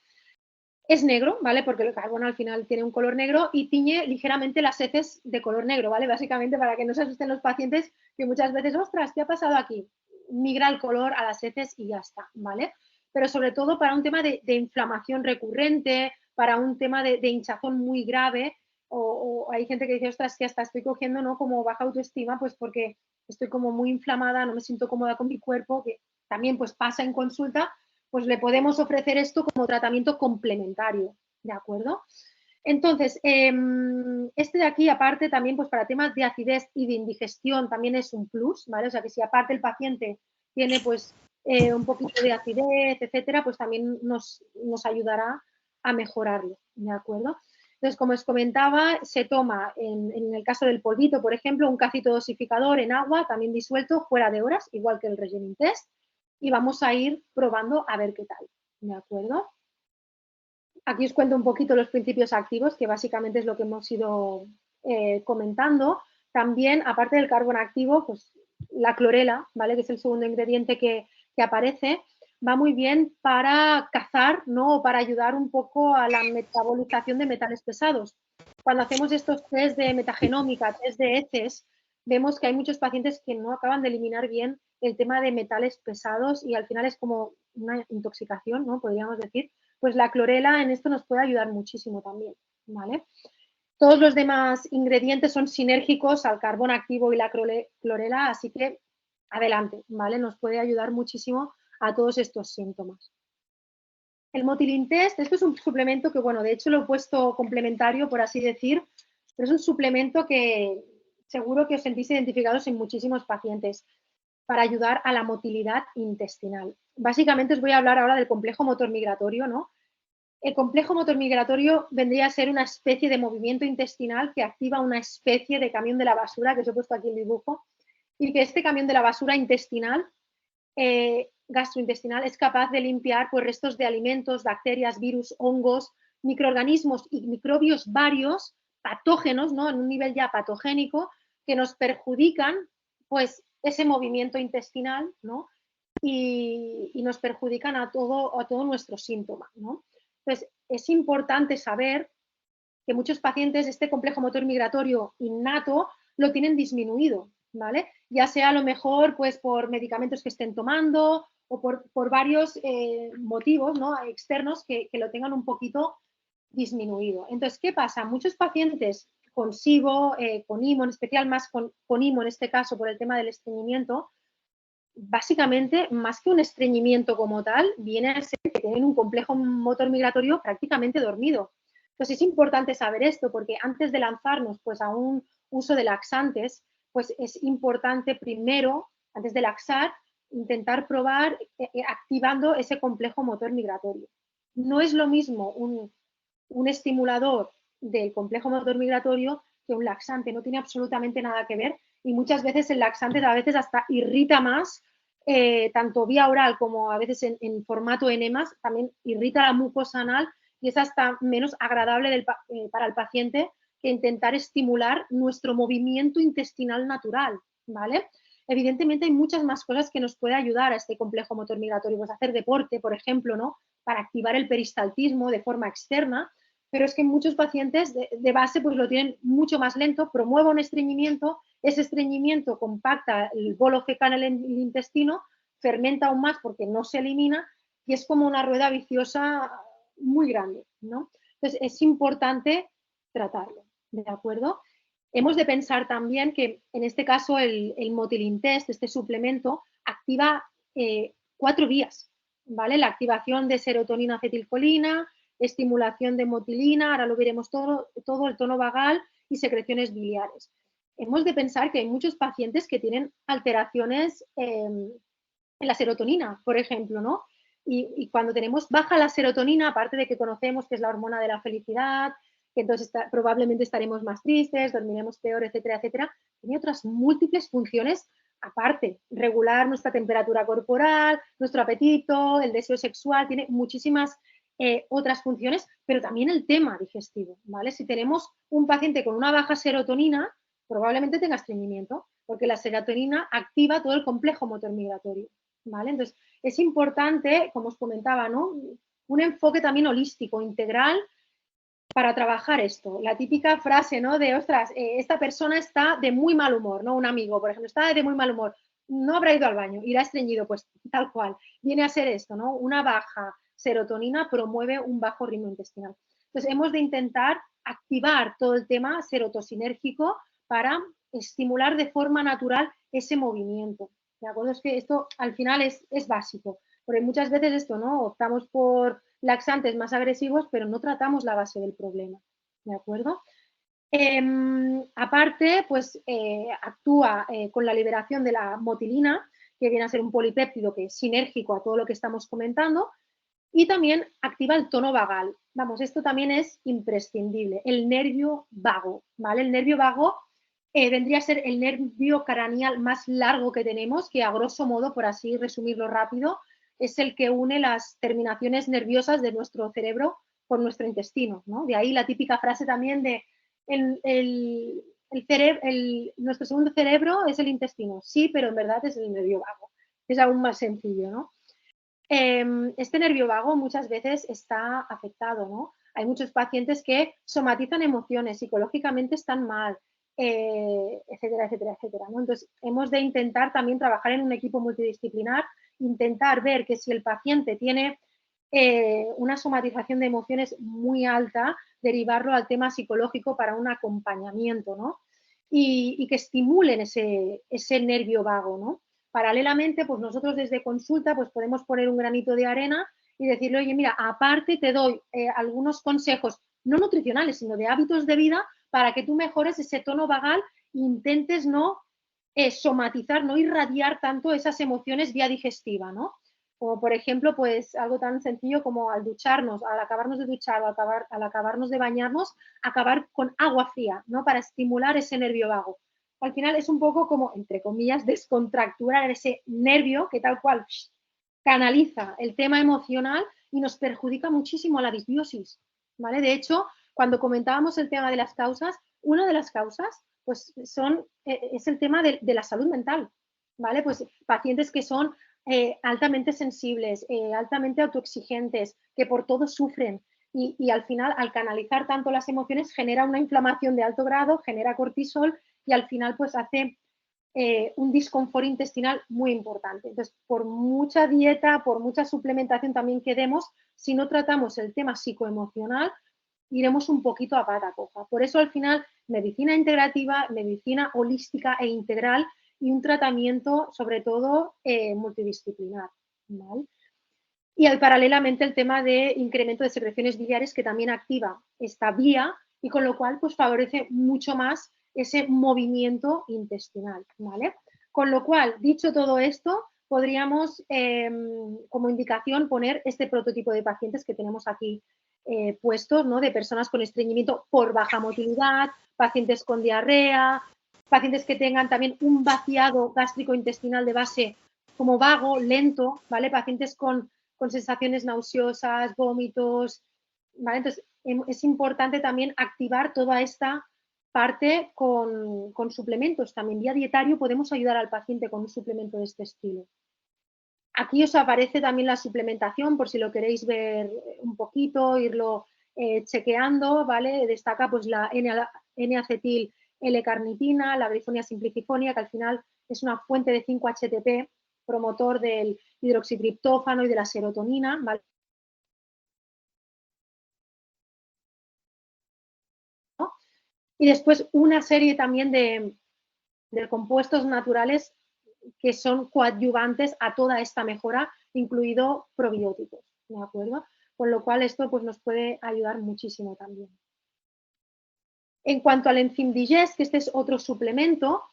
Es negro, ¿vale? Porque el carbón al final tiene un color negro y tiñe ligeramente las heces de color negro, ¿vale? Básicamente para que no se asusten los pacientes que muchas veces, ostras, ¿qué ha pasado aquí? Migra el color a las heces y ya está, ¿vale? Pero sobre todo para un tema de inflamación recurrente, para un tema de hinchazón muy grave, o hay gente que dice, ostras, que hasta estoy cogiendo, ¿no? Como baja autoestima, pues porque estoy como muy inflamada, no me siento cómoda con mi cuerpo, que también pues pasa en consulta, pues le podemos ofrecer esto como tratamiento complementario, ¿de acuerdo? Entonces, este de aquí, aparte, también pues para temas de acidez y de indigestión, también es un plus, ¿vale? O sea, que si aparte el paciente tiene pues un poquito de acidez, etcétera, pues también nos ayudará a mejorarlo, ¿de acuerdo? Entonces, como os comentaba, se toma, en el caso del polvito, por ejemplo, un cacito dosificador en agua, también disuelto, fuera de horas, igual que el Regenin Test, y vamos a ir probando a ver qué tal, ¿de acuerdo? Aquí os cuento un poquito los principios activos, que básicamente es lo que hemos ido comentando. También, aparte del carbón activo, pues la clorela, ¿vale? Que es el segundo ingrediente que aparece, va muy bien para cazar, ¿no? O para ayudar un poco a la metabolización de metales pesados. Cuando hacemos estos test de metagenómica, test de heces, vemos que hay muchos pacientes que no acaban de eliminar bien el tema de metales pesados y al final es como una intoxicación, ¿no? Podríamos decir. Pues la clorela en esto nos puede ayudar muchísimo también, ¿vale? Todos los demás ingredientes son sinérgicos al carbón activo y la clorela, así que adelante, ¿vale? Nos puede ayudar muchísimo a todos estos síntomas. El Motilin Test, esto es un suplemento que, bueno, de hecho lo he puesto complementario, por así decir, pero es un suplemento que seguro que os sentís identificados en muchísimos pacientes para ayudar a la motilidad intestinal. Básicamente os voy a hablar ahora del complejo motor migratorio, ¿no? El complejo motor migratorio vendría a ser una especie de movimiento intestinal que activa una especie de camión de la basura, que os he puesto aquí el dibujo, y que este camión de la basura intestinal, gastrointestinal, es capaz de limpiar pues, restos de alimentos, bacterias, virus, hongos, microorganismos y microbios varios, patógenos, ¿no? En un nivel ya patogénico, que nos perjudican pues, ese movimiento intestinal, ¿no? Y nos perjudican a todo nuestro síntoma, ¿no? Entonces, es importante saber que muchos pacientes este complejo motor migratorio innato lo tienen disminuido, ¿vale? Ya sea a lo mejor pues por medicamentos que estén tomando o por varios motivos, ¿no? Externos que lo tengan un poquito disminuido. Entonces, ¿qué pasa? Muchos pacientes con SIBO, con IMO, en especial más con IMO en este caso por el tema del estreñimiento, básicamente, más que un estreñimiento como tal, viene a ser que tienen un complejo motor migratorio prácticamente dormido. Entonces es importante saber esto porque antes de lanzarnos pues, a un uso de laxantes, pues es importante primero, antes de laxar, intentar probar activando ese complejo motor migratorio. No es lo mismo un estimulador del complejo motor migratorio que un laxante, no tiene absolutamente nada que ver y muchas veces el laxante a veces hasta irrita más, tanto vía oral como a veces en formato enemas, también irrita la mucosa anal y es hasta menos agradable para el paciente que intentar estimular nuestro movimiento intestinal natural, ¿vale? Evidentemente hay muchas más cosas que nos puede ayudar a este complejo motor migratorio, pues hacer deporte, por ejemplo, ¿no? Para activar el peristaltismo de forma externa, pero es que muchos pacientes de base pues lo tienen mucho más lento, promueve un estreñimiento, ese estreñimiento compacta el bolo fecal en el intestino, fermenta aún más porque no se elimina y es como una rueda viciosa muy grande, ¿no? Entonces es importante tratarlo, ¿de acuerdo? Hemos de pensar también que en este caso el Motilin Test, este suplemento, activa 4 vías, ¿vale? La activación de serotonina acetilcolina, estimulación de motilina, ahora lo veremos todo el tono vagal y secreciones biliares. Hemos de pensar que hay muchos pacientes que tienen alteraciones en la serotonina, por ejemplo, ¿no? Y cuando tenemos baja la serotonina, aparte de que conocemos que es la hormona de la felicidad, que entonces probablemente estaremos más tristes, dormiremos peor, etcétera, etcétera, tiene otras múltiples funciones aparte, regular nuestra temperatura corporal, nuestro apetito, el deseo sexual, tiene muchísimas otras funciones, pero también el tema digestivo, ¿vale? Si tenemos un paciente con una baja serotonina, probablemente tenga estreñimiento, porque la serotonina activa todo el complejo motor migratorio, ¿vale? Entonces, es importante, como os comentaba, ¿no? Un enfoque también holístico, integral, para trabajar esto. La típica frase, ¿no? De, ostras, esta persona está de muy mal humor, ¿no? Un amigo, por ejemplo, está de muy mal humor, no habrá ido al baño, irá estreñido, pues tal cual. Viene a ser esto, ¿no? Una baja serotonina promueve un bajo ritmo intestinal. Entonces, hemos de intentar activar todo el tema serotosinérgico para estimular de forma natural ese movimiento. ¿De acuerdo? Es que esto al final es básico, porque muchas veces esto, ¿no? Optamos por laxantes más agresivos, pero no tratamos la base del problema. ¿De acuerdo? Aparte, pues actúa con la liberación de la motilina, que viene a ser un polipéptido que es sinérgico a todo lo que estamos comentando, y también activa el tono vagal. Vamos, esto también es imprescindible, el nervio vago, ¿vale? El nervio vago vendría a ser el nervio craneal más largo que tenemos, que a grosso modo, por así resumirlo rápido, es el que une las terminaciones nerviosas de nuestro cerebro con nuestro intestino, ¿no? De ahí la típica frase también de nuestro segundo cerebro es el intestino. Sí, pero en verdad es el nervio vago. Es aún más sencillo, ¿no? Este nervio vago muchas veces está afectado, ¿no? Hay muchos pacientes que somatizan emociones, psicológicamente están mal, etcétera, etcétera, etcétera, ¿no? Entonces, hemos de intentar también trabajar en un equipo multidisciplinar, intentar ver que si el paciente tiene una somatización de emociones muy alta, derivarlo al tema psicológico para un acompañamiento, ¿no? Y que estimulen ese nervio vago, ¿no? Paralelamente, pues nosotros desde consulta pues podemos poner un granito de arena y decirle, oye, mira, aparte te doy algunos consejos, no nutricionales, sino de hábitos de vida para que tú mejores ese tono vagal e intentes no somatizar, no irradiar tanto esas emociones vía digestiva, ¿no? Como por ejemplo, pues algo tan sencillo como al ducharnos, al acabarnos de duchar o al acabarnos de bañarnos, acabar con agua fría, ¿no? Para estimular ese nervio vago. Al final es un poco como, entre comillas, descontracturar ese nervio que tal cual canaliza el tema emocional y nos perjudica muchísimo a la disbiosis, ¿vale? De hecho, cuando comentábamos el tema de las causas, una de las causas pues es el tema de la salud mental, ¿vale? Pues pacientes que son altamente sensibles, altamente autoexigentes, que por todo sufren y al final, al canalizar tanto las emociones, genera una inflamación de alto grado, genera cortisol y al final pues hace un disconfort intestinal muy importante. Entonces, por mucha dieta, por mucha suplementación también que demos, si no tratamos el tema psicoemocional, iremos un poquito a pata coja. Por eso al final, medicina integrativa, medicina holística e integral y un tratamiento sobre todo multidisciplinar, ¿vale? Y paralelamente el tema de incremento de secreciones biliares que también activa esta vía y con lo cual pues favorece mucho más ese movimiento intestinal, ¿vale? Con lo cual, dicho todo esto, podríamos como indicación poner este prototipo de pacientes que tenemos aquí puestos, ¿no? De personas con estreñimiento por baja motilidad, pacientes con diarrea, pacientes que tengan también un vaciado gástrico-intestinal de base como vago, lento, ¿vale? Pacientes con sensaciones nauseosas, vómitos, ¿vale? Entonces, es importante también activar toda esta parte con suplementos. También vía dietario podemos ayudar al paciente con un suplemento de este estilo. Aquí os aparece también la suplementación, por si lo queréis ver un poquito, irlo chequeando, ¿vale? Destaca pues la N-acetil L-carnitina, la Brifonia simplicifolia, que al final es una fuente de 5-HTP, promotor del hidroxitriptófano y de la serotonina, ¿vale? Y después una serie también de compuestos naturales que son coadyuvantes a toda esta mejora, incluido probióticos, ¿de acuerdo? Con lo cual esto pues, nos puede ayudar muchísimo también. En cuanto al Enzym Digest, que este es otro suplemento,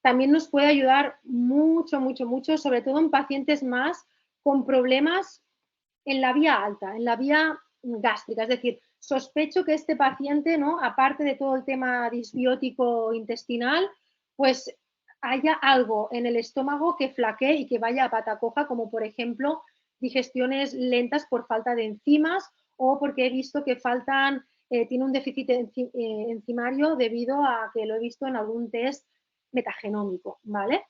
también nos puede ayudar mucho, mucho, mucho, sobre todo en pacientes más con problemas en la vía alta, en la vía gástrica. Es decir, sospecho que este paciente, ¿no? Aparte de todo el tema disbiótico intestinal, pues haya algo en el estómago que flaquee y que vaya a pata coja, como por ejemplo digestiones lentas por falta de enzimas o porque he visto que faltan, tiene un déficit enzimario debido a que lo he visto en algún test metagenómico, ¿vale?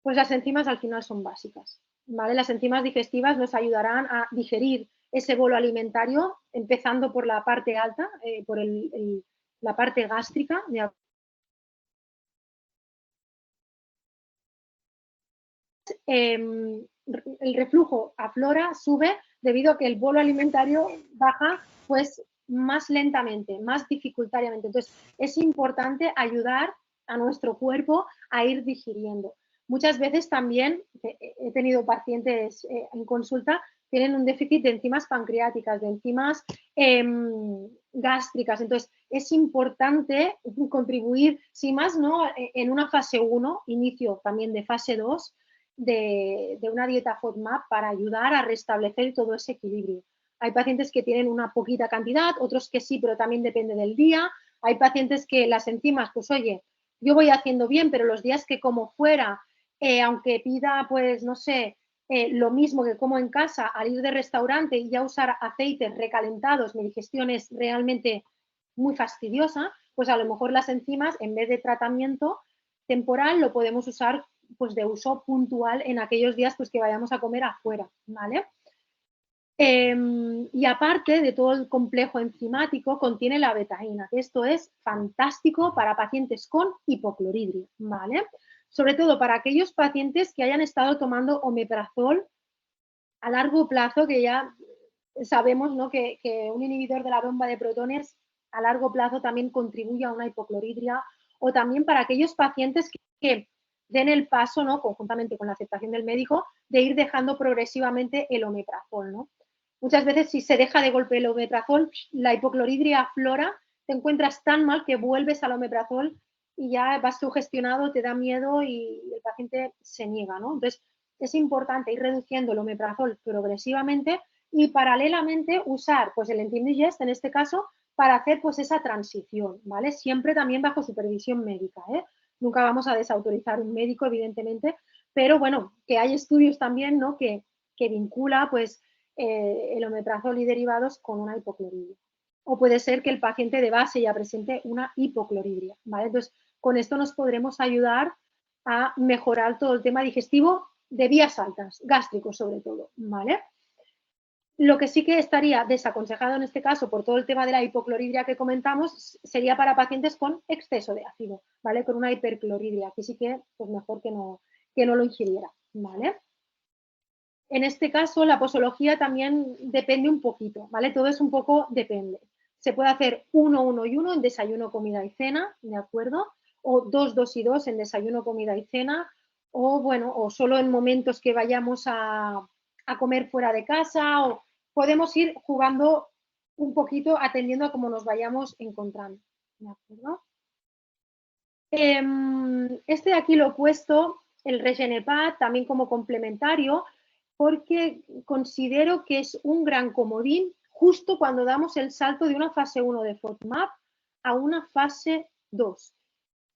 Pues las enzimas al final son básicas, ¿vale? Las enzimas digestivas nos ayudarán a digerir ese bolo alimentario, empezando por la parte alta, por la parte gástrica. El reflujo aflora, sube, debido a que el bolo alimentario baja, pues más lentamente, más dificultariamente. Entonces, es importante ayudar a nuestro cuerpo a ir digiriendo. Muchas veces también he tenido pacientes en consulta, tienen un déficit de enzimas pancreáticas, de enzimas gástricas. Entonces, es importante contribuir, si más no, en una fase 1, inicio también de fase 2, de una dieta FODMAP para ayudar a restablecer todo ese equilibrio. Hay pacientes que tienen una poquita cantidad, otros que sí, pero también depende del día. Hay pacientes que las enzimas, pues oye, yo voy haciendo bien, pero los días que como fuera, aunque pida, pues no sé, lo mismo que como en casa, al ir de restaurante y ya usar aceites recalentados, mi digestión es realmente muy fastidiosa, pues a lo mejor las enzimas, en vez de tratamiento temporal, lo podemos usar pues de uso puntual en aquellos días pues que vayamos a comer afuera, ¿vale? Y aparte de todo el complejo enzimático, contiene la betaína, que esto es fantástico para pacientes con hipocloridria, ¿vale? Sobre todo para aquellos pacientes que hayan estado tomando omeprazol a largo plazo, que ya sabemos, ¿no?, que un inhibidor de la bomba de protones a largo plazo también contribuye a una hipocloridria, o también para aquellos pacientes que den el paso, ¿no?, conjuntamente con la aceptación del médico, de ir dejando progresivamente el omeprazol, ¿no? Muchas veces, si se deja de golpe el omeprazol, la hipocloridria aflora, te encuentras tan mal que vuelves al omeprazol y ya vas sugestionado, te da miedo y el paciente se niega, ¿no? Entonces, es importante ir reduciendo el omeprazol progresivamente y paralelamente usar pues el Enzym Digest, en este caso, para hacer pues esa transición, ¿vale? Siempre también bajo supervisión médica, ¿eh? Nunca vamos a desautorizar un médico, evidentemente, pero bueno, que hay estudios también, ¿no?, que vincula pues el omeprazol y derivados con una hipocloridria. O puede ser que el paciente de base ya presente una hipocloridria, ¿vale? Entonces, con esto nos podremos ayudar a mejorar todo el tema digestivo de vías altas, gástricos sobre todo, ¿vale? Lo que sí que estaría desaconsejado en este caso, por todo el tema de la hipocloridria que comentamos, sería para pacientes con exceso de ácido, ¿vale? Con una hipercloridria. Aquí sí que, pues mejor que no lo ingiriera, ¿vale? En este caso, la posología también depende un poquito, ¿vale? Todo es un poco depende. Se puede hacer 1, 1 y 1 en desayuno, comida y cena, ¿de acuerdo? O 2, 2 y 2 en desayuno, comida y cena, o bueno, o solo en momentos que vayamos a comer fuera de casa, o podemos ir jugando un poquito atendiendo a cómo nos vayamos encontrando, ¿de acuerdo? Este de aquí lo he puesto, el Regenepat, también como complementario, porque considero que es un gran comodín justo cuando damos el salto de una fase 1 de FODMAP a una fase 2.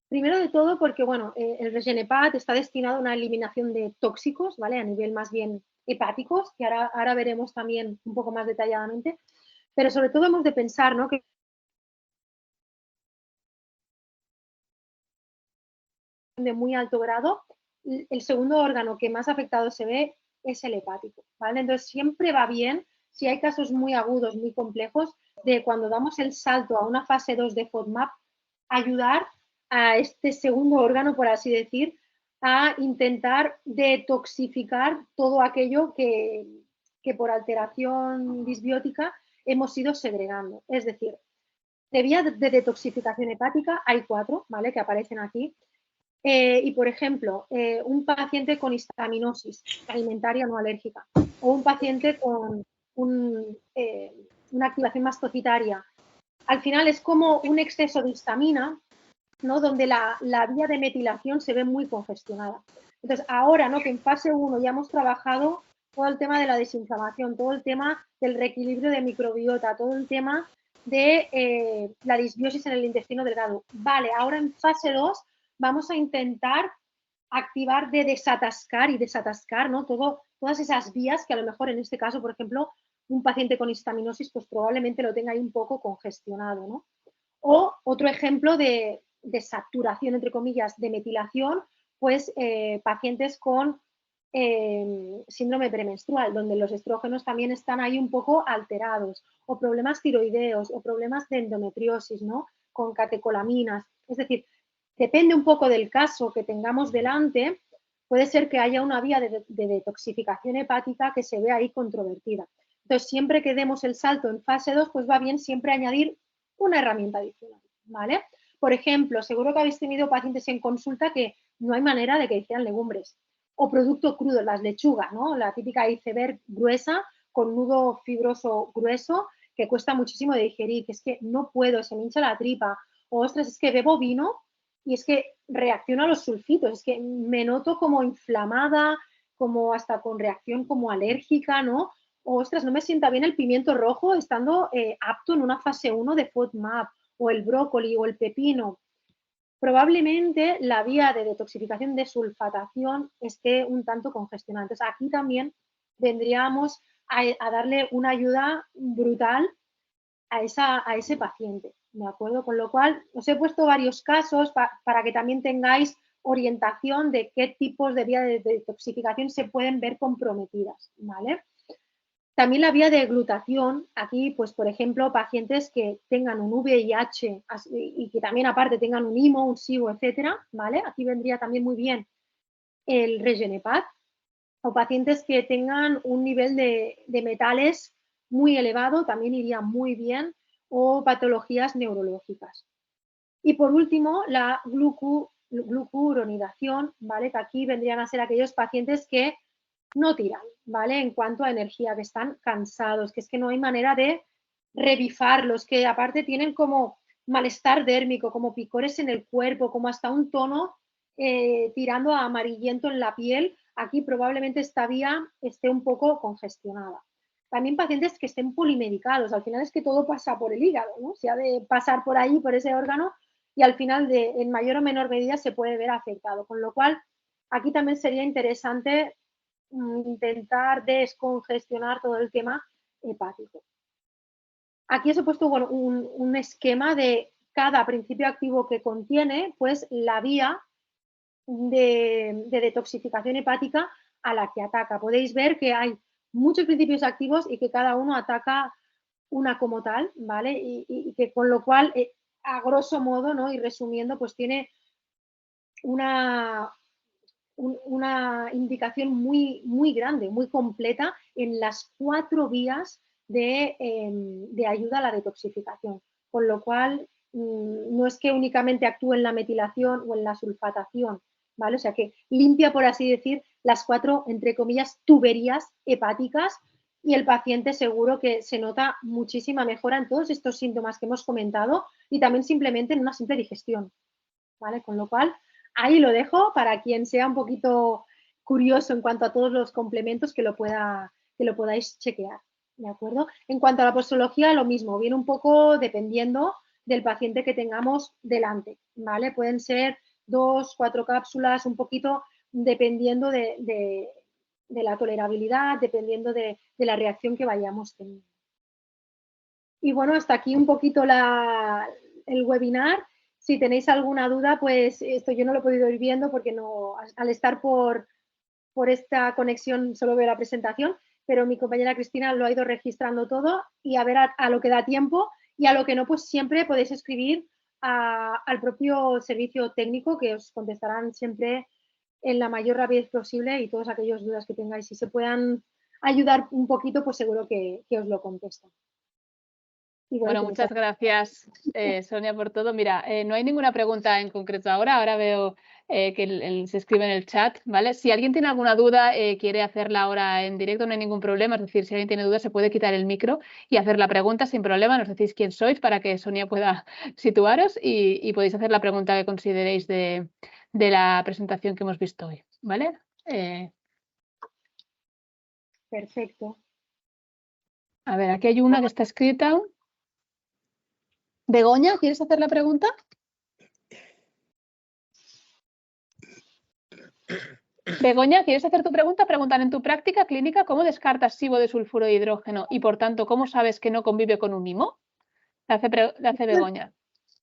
Primero de todo porque, bueno, el Regenepat está destinado a una eliminación de tóxicos, ¿vale? A nivel más bien hepáticos, que ahora veremos también un poco más detalladamente, pero sobre todo hemos de pensar, ¿no?, que de muy alto grado, el segundo órgano que más afectado se ve es el hepático, ¿vale? Entonces, siempre va bien, si hay casos muy agudos, muy complejos, de cuando damos el salto a una fase 2 de FODMAP, ayudar a este segundo órgano, por así decir, a intentar detoxificar todo aquello que por alteración disbiótica hemos ido segregando. Es decir, de vías de detoxificación hepática hay 4, ¿vale?, que aparecen aquí. Y, por ejemplo, un paciente con histaminosis alimentaria no alérgica o un paciente con una activación mastocitaria, al final es como un exceso de histamina, ¿no?, donde la vía de metilación se ve muy congestionada. Entonces, ahora, ¿no?, que en fase 1 ya hemos trabajado todo el tema de la desinflamación, todo el tema del reequilibrio de microbiota, todo el tema de la disbiosis en el intestino delgado. Vale, ahora en fase 2 vamos a intentar activar de desatascar y desatascar, ¿no?, todas esas vías que a lo mejor en este caso, por ejemplo, un paciente con histaminosis pues probablemente lo tenga ahí un poco congestionado, ¿no? O otro ejemplo de saturación, entre comillas, de metilación, pues pacientes con síndrome premenstrual, donde los estrógenos también están ahí un poco alterados, o problemas tiroideos, o problemas de endometriosis, ¿no?, con catecolaminas. Es decir, depende un poco del caso que tengamos delante, puede ser que haya una vía de detoxificación hepática que se vea ahí controvertida. Entonces, siempre que demos el salto en fase 2, pues va bien siempre añadir una herramienta adicional, ¿vale? Por ejemplo, seguro que habéis tenido pacientes en consulta que no hay manera de que hicieran legumbres o producto crudo, las lechugas, ¿no? La típica iceberg gruesa con nudo fibroso grueso que cuesta muchísimo de digerir, que es que no puedo, se me hincha la tripa, o ostras, es que bebo vino y es que reacciono a los sulfitos, es que me noto como inflamada, como hasta con reacción como alérgica, ¿no? O, ostras, no me sienta bien el pimiento rojo estando apto en una fase 1 de FODMAP, o el brócoli o el pepino. Probablemente la vía de detoxificación de sulfatación esté un tanto congestionada. Entonces, aquí también vendríamos a darle una ayuda brutal a ese paciente, ¿de acuerdo? Con lo cual, os he puesto varios casos para que también tengáis orientación de qué tipos de vía de detoxificación se pueden ver comprometidas, ¿vale? También la vía de glutación, aquí, pues, por ejemplo, pacientes que tengan un VIH y que también aparte tengan un IMO, un SIBO, etcétera, ¿vale? Aquí vendría también muy bien el Regenepat, o pacientes que tengan un nivel de metales muy elevado, también iría muy bien, o patologías neurológicas. Y por último, la glucuronidación, ¿vale? Que aquí vendrían a ser aquellos pacientes que no tiran, ¿vale? En cuanto a energía, que están cansados, que es que no hay manera de revifarlos, que aparte tienen como malestar dérmico, como picores en el cuerpo, como hasta un tono tirando a amarillento en la piel. Aquí probablemente esta vía esté un poco congestionada. También pacientes que estén polimedicados, al final es que todo pasa por el hígado, ¿no? Se ha de pasar por ahí, por ese órgano, y al final, en mayor o menor medida, se puede ver afectado. Con lo cual, aquí también sería interesante intentar descongestionar todo el tema hepático. Aquí os he puesto bueno, un esquema de cada principio activo que contiene, pues la vía de detoxificación hepática a la que ataca. Podéis ver que hay muchos principios activos y que cada uno ataca una como tal, ¿vale? Y que con lo cual, a grosso modo, ¿no? Y resumiendo, pues tiene una, una indicación muy, muy grande, muy completa en las 4 vías de ayuda a la detoxificación. Con lo cual, no es que únicamente actúe en la metilación o en la sulfatación, ¿vale? O sea que limpia, por así decir, las 4, entre comillas, tuberías hepáticas, y el paciente seguro que se nota muchísima mejora en todos estos síntomas que hemos comentado y también simplemente en una simple digestión, ¿vale? Con lo cual, ahí lo dejo para quien sea un poquito curioso en cuanto a todos los complementos que lo podáis chequear, ¿de acuerdo? En cuanto a la postología, lo mismo, viene un poco dependiendo del paciente que tengamos delante, ¿vale? Pueden ser 2, 4 cápsulas, un poquito dependiendo de la tolerabilidad, dependiendo de la reacción que vayamos teniendo. Y bueno, hasta aquí un poquito el webinar. Si tenéis alguna duda, pues esto yo no lo he podido ir viendo porque no, al estar por esta conexión solo veo la presentación, pero mi compañera Cristina lo ha ido registrando todo y a ver a lo que da tiempo, y a lo que no, pues siempre podéis escribir al propio servicio técnico, que os contestarán siempre en la mayor rapidez posible, y todas aquellas dudas que tengáis, si se puedan ayudar un poquito, pues seguro que os lo contesto. Bueno, muchas gracias, Sonia, por todo. Mira, no hay ninguna pregunta en concreto ahora. Ahora veo que se escribe en el chat, ¿vale? Si alguien tiene alguna duda, quiere hacerla ahora en directo, no hay ningún problema. Es decir, si alguien tiene duda, se puede quitar el micro y hacer la pregunta sin problema. Nos decís quién sois para que Sonia pueda situaros y podéis hacer la pregunta que consideréis de la presentación que hemos visto hoy, ¿vale? Perfecto. A ver, aquí hay una que está escrita. Begoña, ¿quieres hacer la pregunta? Begoña, ¿quieres hacer tu pregunta? Preguntan, en tu práctica clínica, ¿cómo descartas SIBO de sulfuro de hidrógeno? Y por tanto, ¿cómo sabes que no convive con un IMO? La hace Begoña.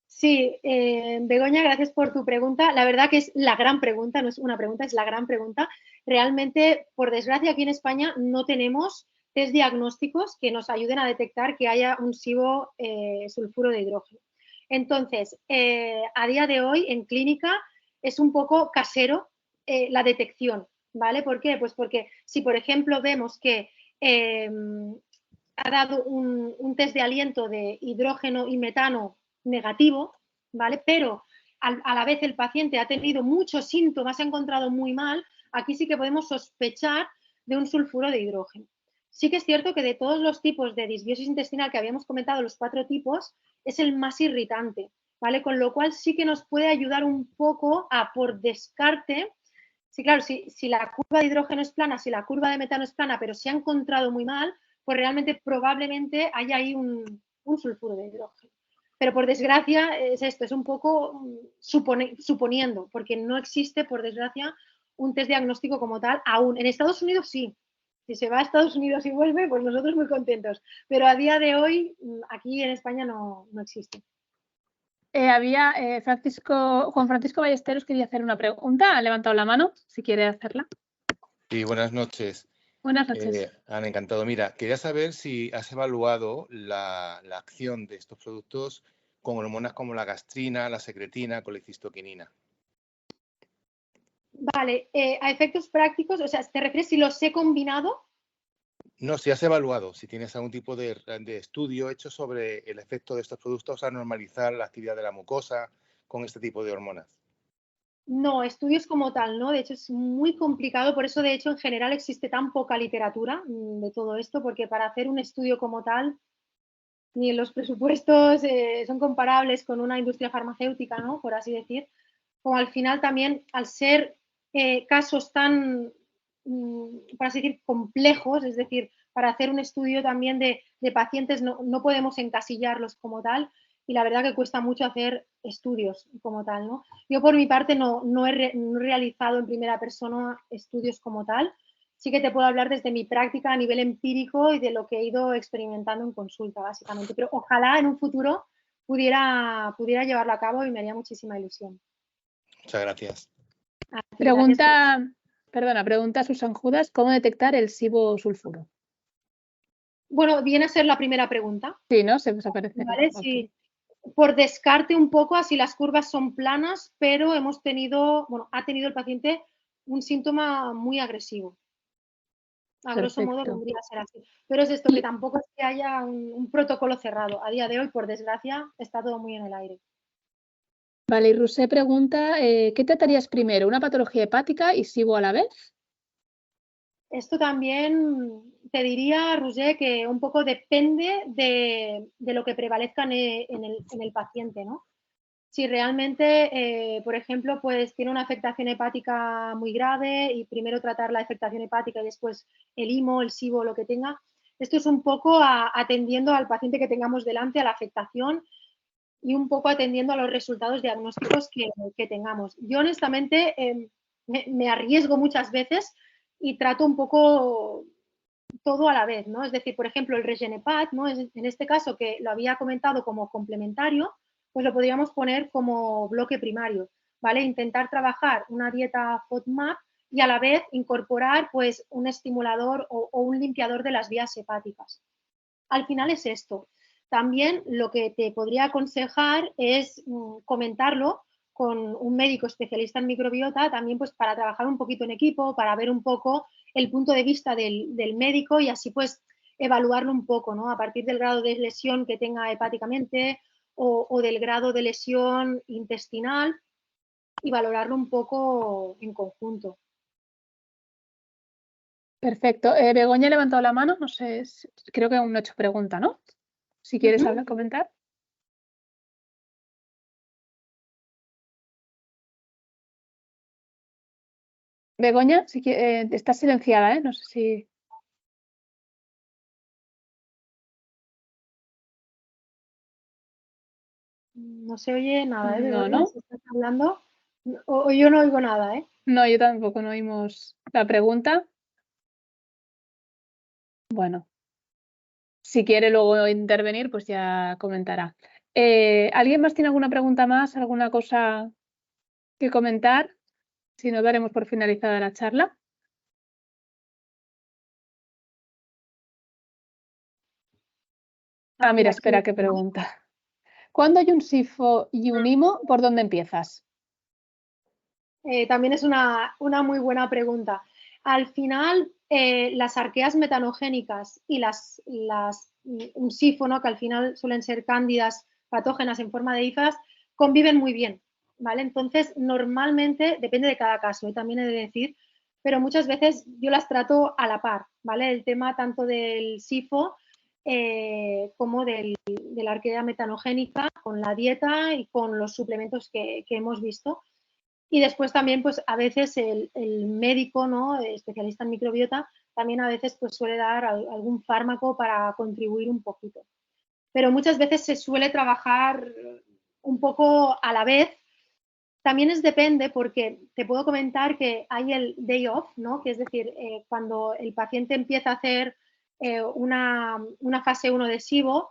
Sí, Begoña, gracias por tu pregunta. La verdad que es la gran pregunta, no es una pregunta, es la gran pregunta. Realmente, por desgracia, aquí en España no tenemos test diagnósticos que nos ayuden a detectar que haya un SIBO sulfuro de hidrógeno. Entonces, a día de hoy en clínica es un poco casero la detección, ¿vale? ¿Por qué? Pues porque si, por ejemplo, vemos que ha dado un test de aliento de hidrógeno y metano negativo, ¿vale? Pero a la vez el paciente ha tenido muchos síntomas, se ha encontrado muy mal, aquí sí que podemos sospechar de un sulfuro de hidrógeno. Sí que es cierto que de todos los tipos de disbiosis intestinal que habíamos comentado, los 4 tipos, es el más irritante, ¿vale? Con lo cual sí que nos puede ayudar un poco a, por descarte, sí, claro, si la curva de hidrógeno es plana, si la curva de metano es plana, pero se ha encontrado muy mal, pues realmente probablemente haya ahí un sulfuro de hidrógeno. Pero por desgracia es esto, es un poco suponiendo, porque no existe, por desgracia, un test diagnóstico como tal aún. En Estados Unidos sí. Si se va a Estados Unidos y vuelve, pues nosotros muy contentos. Pero a día de hoy, aquí en España no existe. Juan Francisco Ballesteros quería hacer una pregunta. Ha levantado la mano, si quiere hacerla. Sí, buenas noches. Buenas noches. Ana, encantado. Mira, quería saber si has evaluado la acción de estos productos con hormonas como la gastrina, la secretina, colecistoquinina. Vale, a efectos prácticos, o sea, ¿te refieres si los he combinado? No, si has evaluado, si tienes algún tipo de estudio hecho sobre el efecto de estos productos a normalizar la actividad de la mucosa con este tipo de hormonas. No, estudios como tal, ¿no? De hecho, es muy complicado, por eso, de hecho, en general existe tan poca literatura de todo esto, porque para hacer un estudio como tal, ni los presupuestos son comparables con una industria farmacéutica, ¿no? Por así decir. Como al final también, al ser casos tan, por así decir, complejos, es decir, para hacer un estudio también de pacientes no podemos encasillarlos como tal, y la verdad que cuesta mucho hacer estudios como tal, ¿no? Yo por mi parte no he realizado en primera persona estudios como tal, sí que te puedo hablar desde mi práctica a nivel empírico y de lo que he ido experimentando en consulta, básicamente, pero ojalá en un futuro pudiera llevarlo a cabo y me haría muchísima ilusión. Muchas gracias. Pregunta Susan Judas, ¿cómo detectar el SIBO sulfuro? Bueno, viene a ser la primera pregunta. Sí, ¿no? Se desaparece. ¿Vale? Sí. Por descarte un poco, así las curvas son planas, pero ha tenido el paciente un síntoma muy agresivo. A grosso modo vendría a ser así. Pero es esto, que tampoco es que haya un protocolo cerrado. A día de hoy, por desgracia, está todo muy en el aire. Vale, y Rusé pregunta, ¿qué tratarías primero? ¿Una patología hepática y SIBO a la vez? Esto también te diría, Roger, que un poco depende de lo que prevalezca en el paciente, ¿no? Si realmente, por ejemplo, pues tiene una afectación hepática muy grave y primero tratar la afectación hepática y después el IMO, el SIBO, lo que tenga, esto es un poco atendiendo al paciente que tengamos delante, a la afectación y un poco atendiendo a los resultados diagnósticos que tengamos. Yo honestamente me arriesgo muchas veces y trato un poco todo a la vez, ¿no? Es decir, por ejemplo, el Regenepat, ¿no? En este caso, que lo había comentado como complementario, pues lo podríamos poner como bloque primario, ¿vale? Intentar trabajar una dieta FODMAP y a la vez incorporar pues un estimulador o un limpiador de las vías hepáticas. Al final es esto. También lo que te podría aconsejar es comentarlo con un médico especialista en microbiota, también pues para trabajar un poquito en equipo, para ver un poco el punto de vista del médico y así pues evaluarlo un poco, ¿no? A partir del grado de lesión que tenga hepáticamente o del grado de lesión intestinal y valorarlo un poco en conjunto. Perfecto. Begoña ha levantado la mano, no sé, creo que aún no he hecho pregunta, ¿no? Si quieres comentar. Begoña, estás silenciada, ¿eh? No sé si... No se oye nada, ¿eh? No, ¿no? Si estás hablando, o yo no oigo nada, ¿eh? No, yo tampoco, no oímos la pregunta. Bueno, si quiere luego intervenir, pues ya comentará. ¿Alguien más tiene alguna pregunta más, alguna cosa que comentar? Si no, daremos por finalizada la charla. Mira, espera, qué pregunta. ¿Cuándo hay un SIFO y un IMO, por dónde empiezas? También es una muy buena pregunta. Al final, las arqueas metanogénicas y un sifo, ¿no? Que al final suelen ser cándidas patógenas en forma de hifas, conviven muy bien, ¿vale? Entonces, normalmente, depende de cada caso, también he de decir, pero muchas veces yo las trato a la par, ¿vale? El tema tanto del sifo como de la arquea metanogénica, con la dieta y con los suplementos que hemos visto. Y después también, pues a veces el médico, ¿no? Especialista en microbiota, también a veces pues suele dar algún fármaco para contribuir un poquito. Pero muchas veces se suele trabajar un poco a la vez. También depende, porque te puedo comentar que hay el day off, ¿no? Que es decir, cuando el paciente empieza a hacer una fase 1 de SIBO,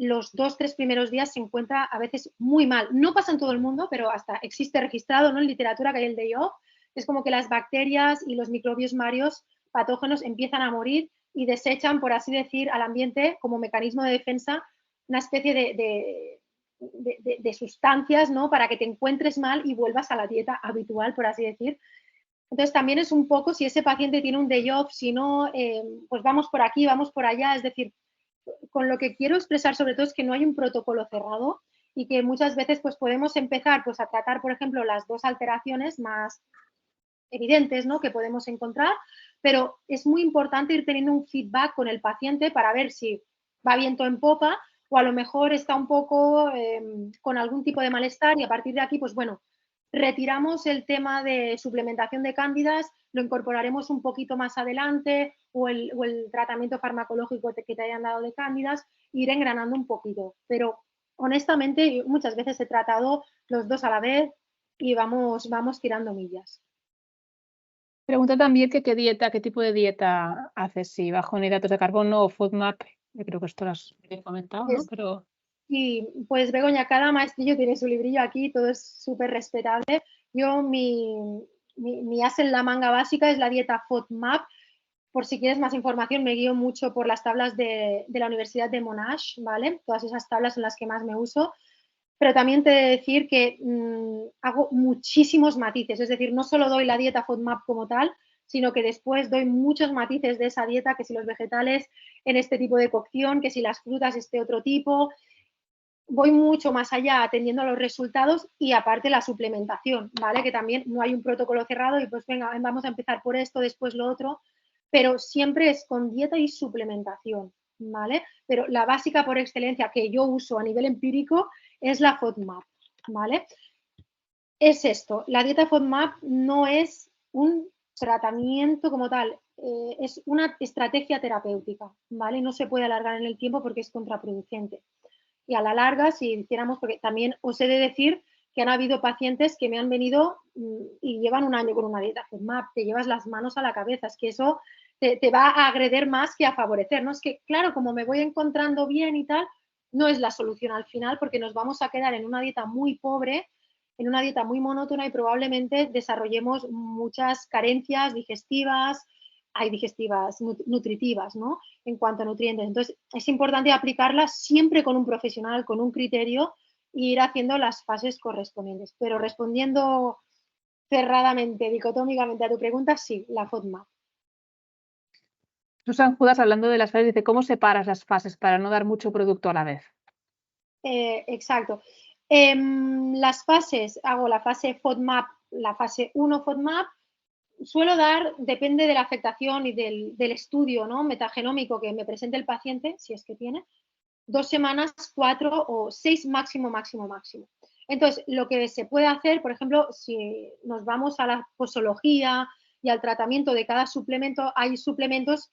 los 2-3 primeros días se encuentra a veces muy mal. No pasa en todo el mundo, pero hasta existe registrado, ¿no? En literatura que hay el day off. Es como que las bacterias y los microbios marios patógenos empiezan a morir y desechan, por así decir, al ambiente como mecanismo de defensa una especie de sustancias, ¿no? Para que te encuentres mal y vuelvas a la dieta habitual, por así decir. Entonces también es un poco si ese paciente tiene un day off, si no, pues vamos por aquí, vamos por allá. Es decir, con lo que quiero expresar sobre todo es que no hay un protocolo cerrado y que muchas veces pues podemos empezar pues a tratar, por ejemplo, las dos alteraciones más evidentes, ¿no? Que podemos encontrar, pero es muy importante ir teniendo un feedback con el paciente para ver si va viento en popa o a lo mejor está un poco con algún tipo de malestar y a partir de aquí, pues bueno, retiramos el tema de suplementación de cándidas, lo incorporaremos un poquito más adelante o el tratamiento farmacológico que te hayan dado de cándidas, ir engranando un poquito. Pero honestamente, muchas veces he tratado los dos a la vez y vamos tirando millas. Pregunta también que qué tipo de dieta haces, si bajo en hidratos de carbono o FODMAP. Yo creo que esto lo has comentado, ¿no? Pero... Y pues Begoña, cada maestrillo tiene su librillo aquí, todo es súper respetable. Yo mi as en la manga básica es la dieta FODMAP. Por si quieres más información, me guío mucho por las tablas de la Universidad de Monash, ¿vale? Todas esas tablas son las que más me uso. Pero también te he de decir que hago muchísimos matices, es decir, no solo doy la dieta FODMAP como tal, sino que después doy muchos matices de esa dieta, que si los vegetales en este tipo de cocción, que si las frutas este otro tipo. Voy mucho más allá atendiendo a los resultados y aparte la suplementación, ¿vale? Que también no hay un protocolo cerrado y pues venga, vamos a empezar por esto, después lo otro, pero siempre es con dieta y suplementación, ¿vale? Pero la básica por excelencia que yo uso a nivel empírico es la FODMAP, ¿vale? Es esto, la dieta FODMAP no es un tratamiento como tal, es una estrategia terapéutica, ¿vale? No se puede alargar en el tiempo porque es contraproducente. Y a la larga, si hiciéramos, porque también os he de decir que han habido pacientes que me han venido y llevan un año con una dieta FODMAP, te llevas las manos a la cabeza, es que eso te va a agredir más que a favorecer, ¿no? Es que, claro, como me voy encontrando bien y tal, no es la solución al final porque nos vamos a quedar en una dieta muy pobre, en una dieta muy monótona y probablemente desarrollemos muchas carencias digestivas, hay digestivas, nutritivas, ¿no? En cuanto a nutrientes. Entonces, es importante aplicarlas siempre con un profesional, con un criterio e ir haciendo las fases correspondientes. Pero respondiendo cerradamente, dicotómicamente a tu pregunta, sí, la FODMAP. Susan Judas, hablando de las fases, dice, ¿cómo separas las fases para no dar mucho producto a la vez? Exacto. Las fases, hago la fase FODMAP, la fase 1 FODMAP, suelo dar, depende de la afectación y del estudio, ¿no? Metagenómico que me presente el paciente, si es que tiene, 2 semanas, 4 o 6 máximo. Entonces, lo que se puede hacer, por ejemplo, si nos vamos a la posología y al tratamiento de cada suplemento, hay suplementos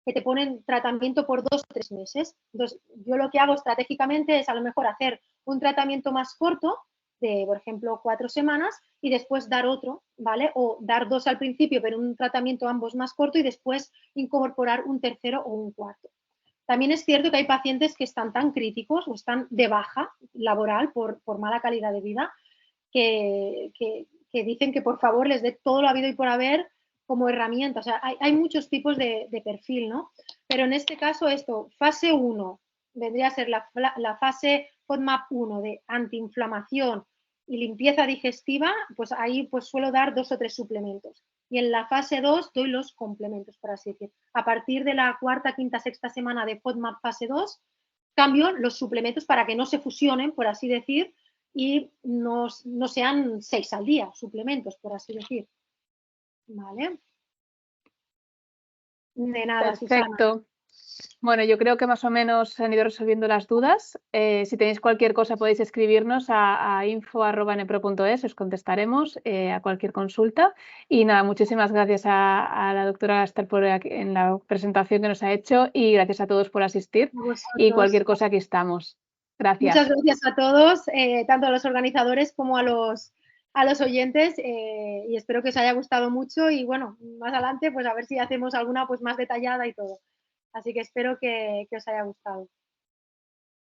que te ponen tratamiento por 2 o 3 meses. Entonces, yo lo que hago estratégicamente es a lo mejor hacer un tratamiento más corto, de, por ejemplo, 4 semanas, y después dar otro, ¿vale? O dar 2 al principio, pero un tratamiento ambos más corto y después incorporar un tercero o un cuarto. También es cierto que hay pacientes que están tan críticos o están de baja laboral por mala calidad de vida que dicen que por favor les dé todo lo habido y por haber como herramienta. O sea, hay muchos tipos de perfil, ¿no? Pero en este caso esto, fase 1, vendría a ser la fase FODMAP 1 de antiinflamación y limpieza digestiva, pues ahí pues suelo dar 2 o 3 suplementos. y en la fase 2 doy los complementos, por así decir. A partir de la cuarta, quinta, sexta semana de FODMAP fase 2, cambio los suplementos para que no se fusionen, por así decir, y no sean 6 al día, suplementos, por así decir. ¿Vale? De nada, Susana. Perfecto. Bueno, yo creo que más o menos se han ido resolviendo las dudas. Si tenéis cualquier cosa podéis escribirnos a info@nepro.es, os contestaremos a cualquier consulta. Y nada, muchísimas gracias a la doctora Esther en la presentación que nos ha hecho y gracias a todos por asistir. Y cualquier cosa aquí estamos. Gracias. Muchas gracias a todos, tanto a los organizadores como a los oyentes, y espero que os haya gustado mucho y bueno, más adelante pues a ver si hacemos alguna pues más detallada y todo. Así que espero que os haya gustado.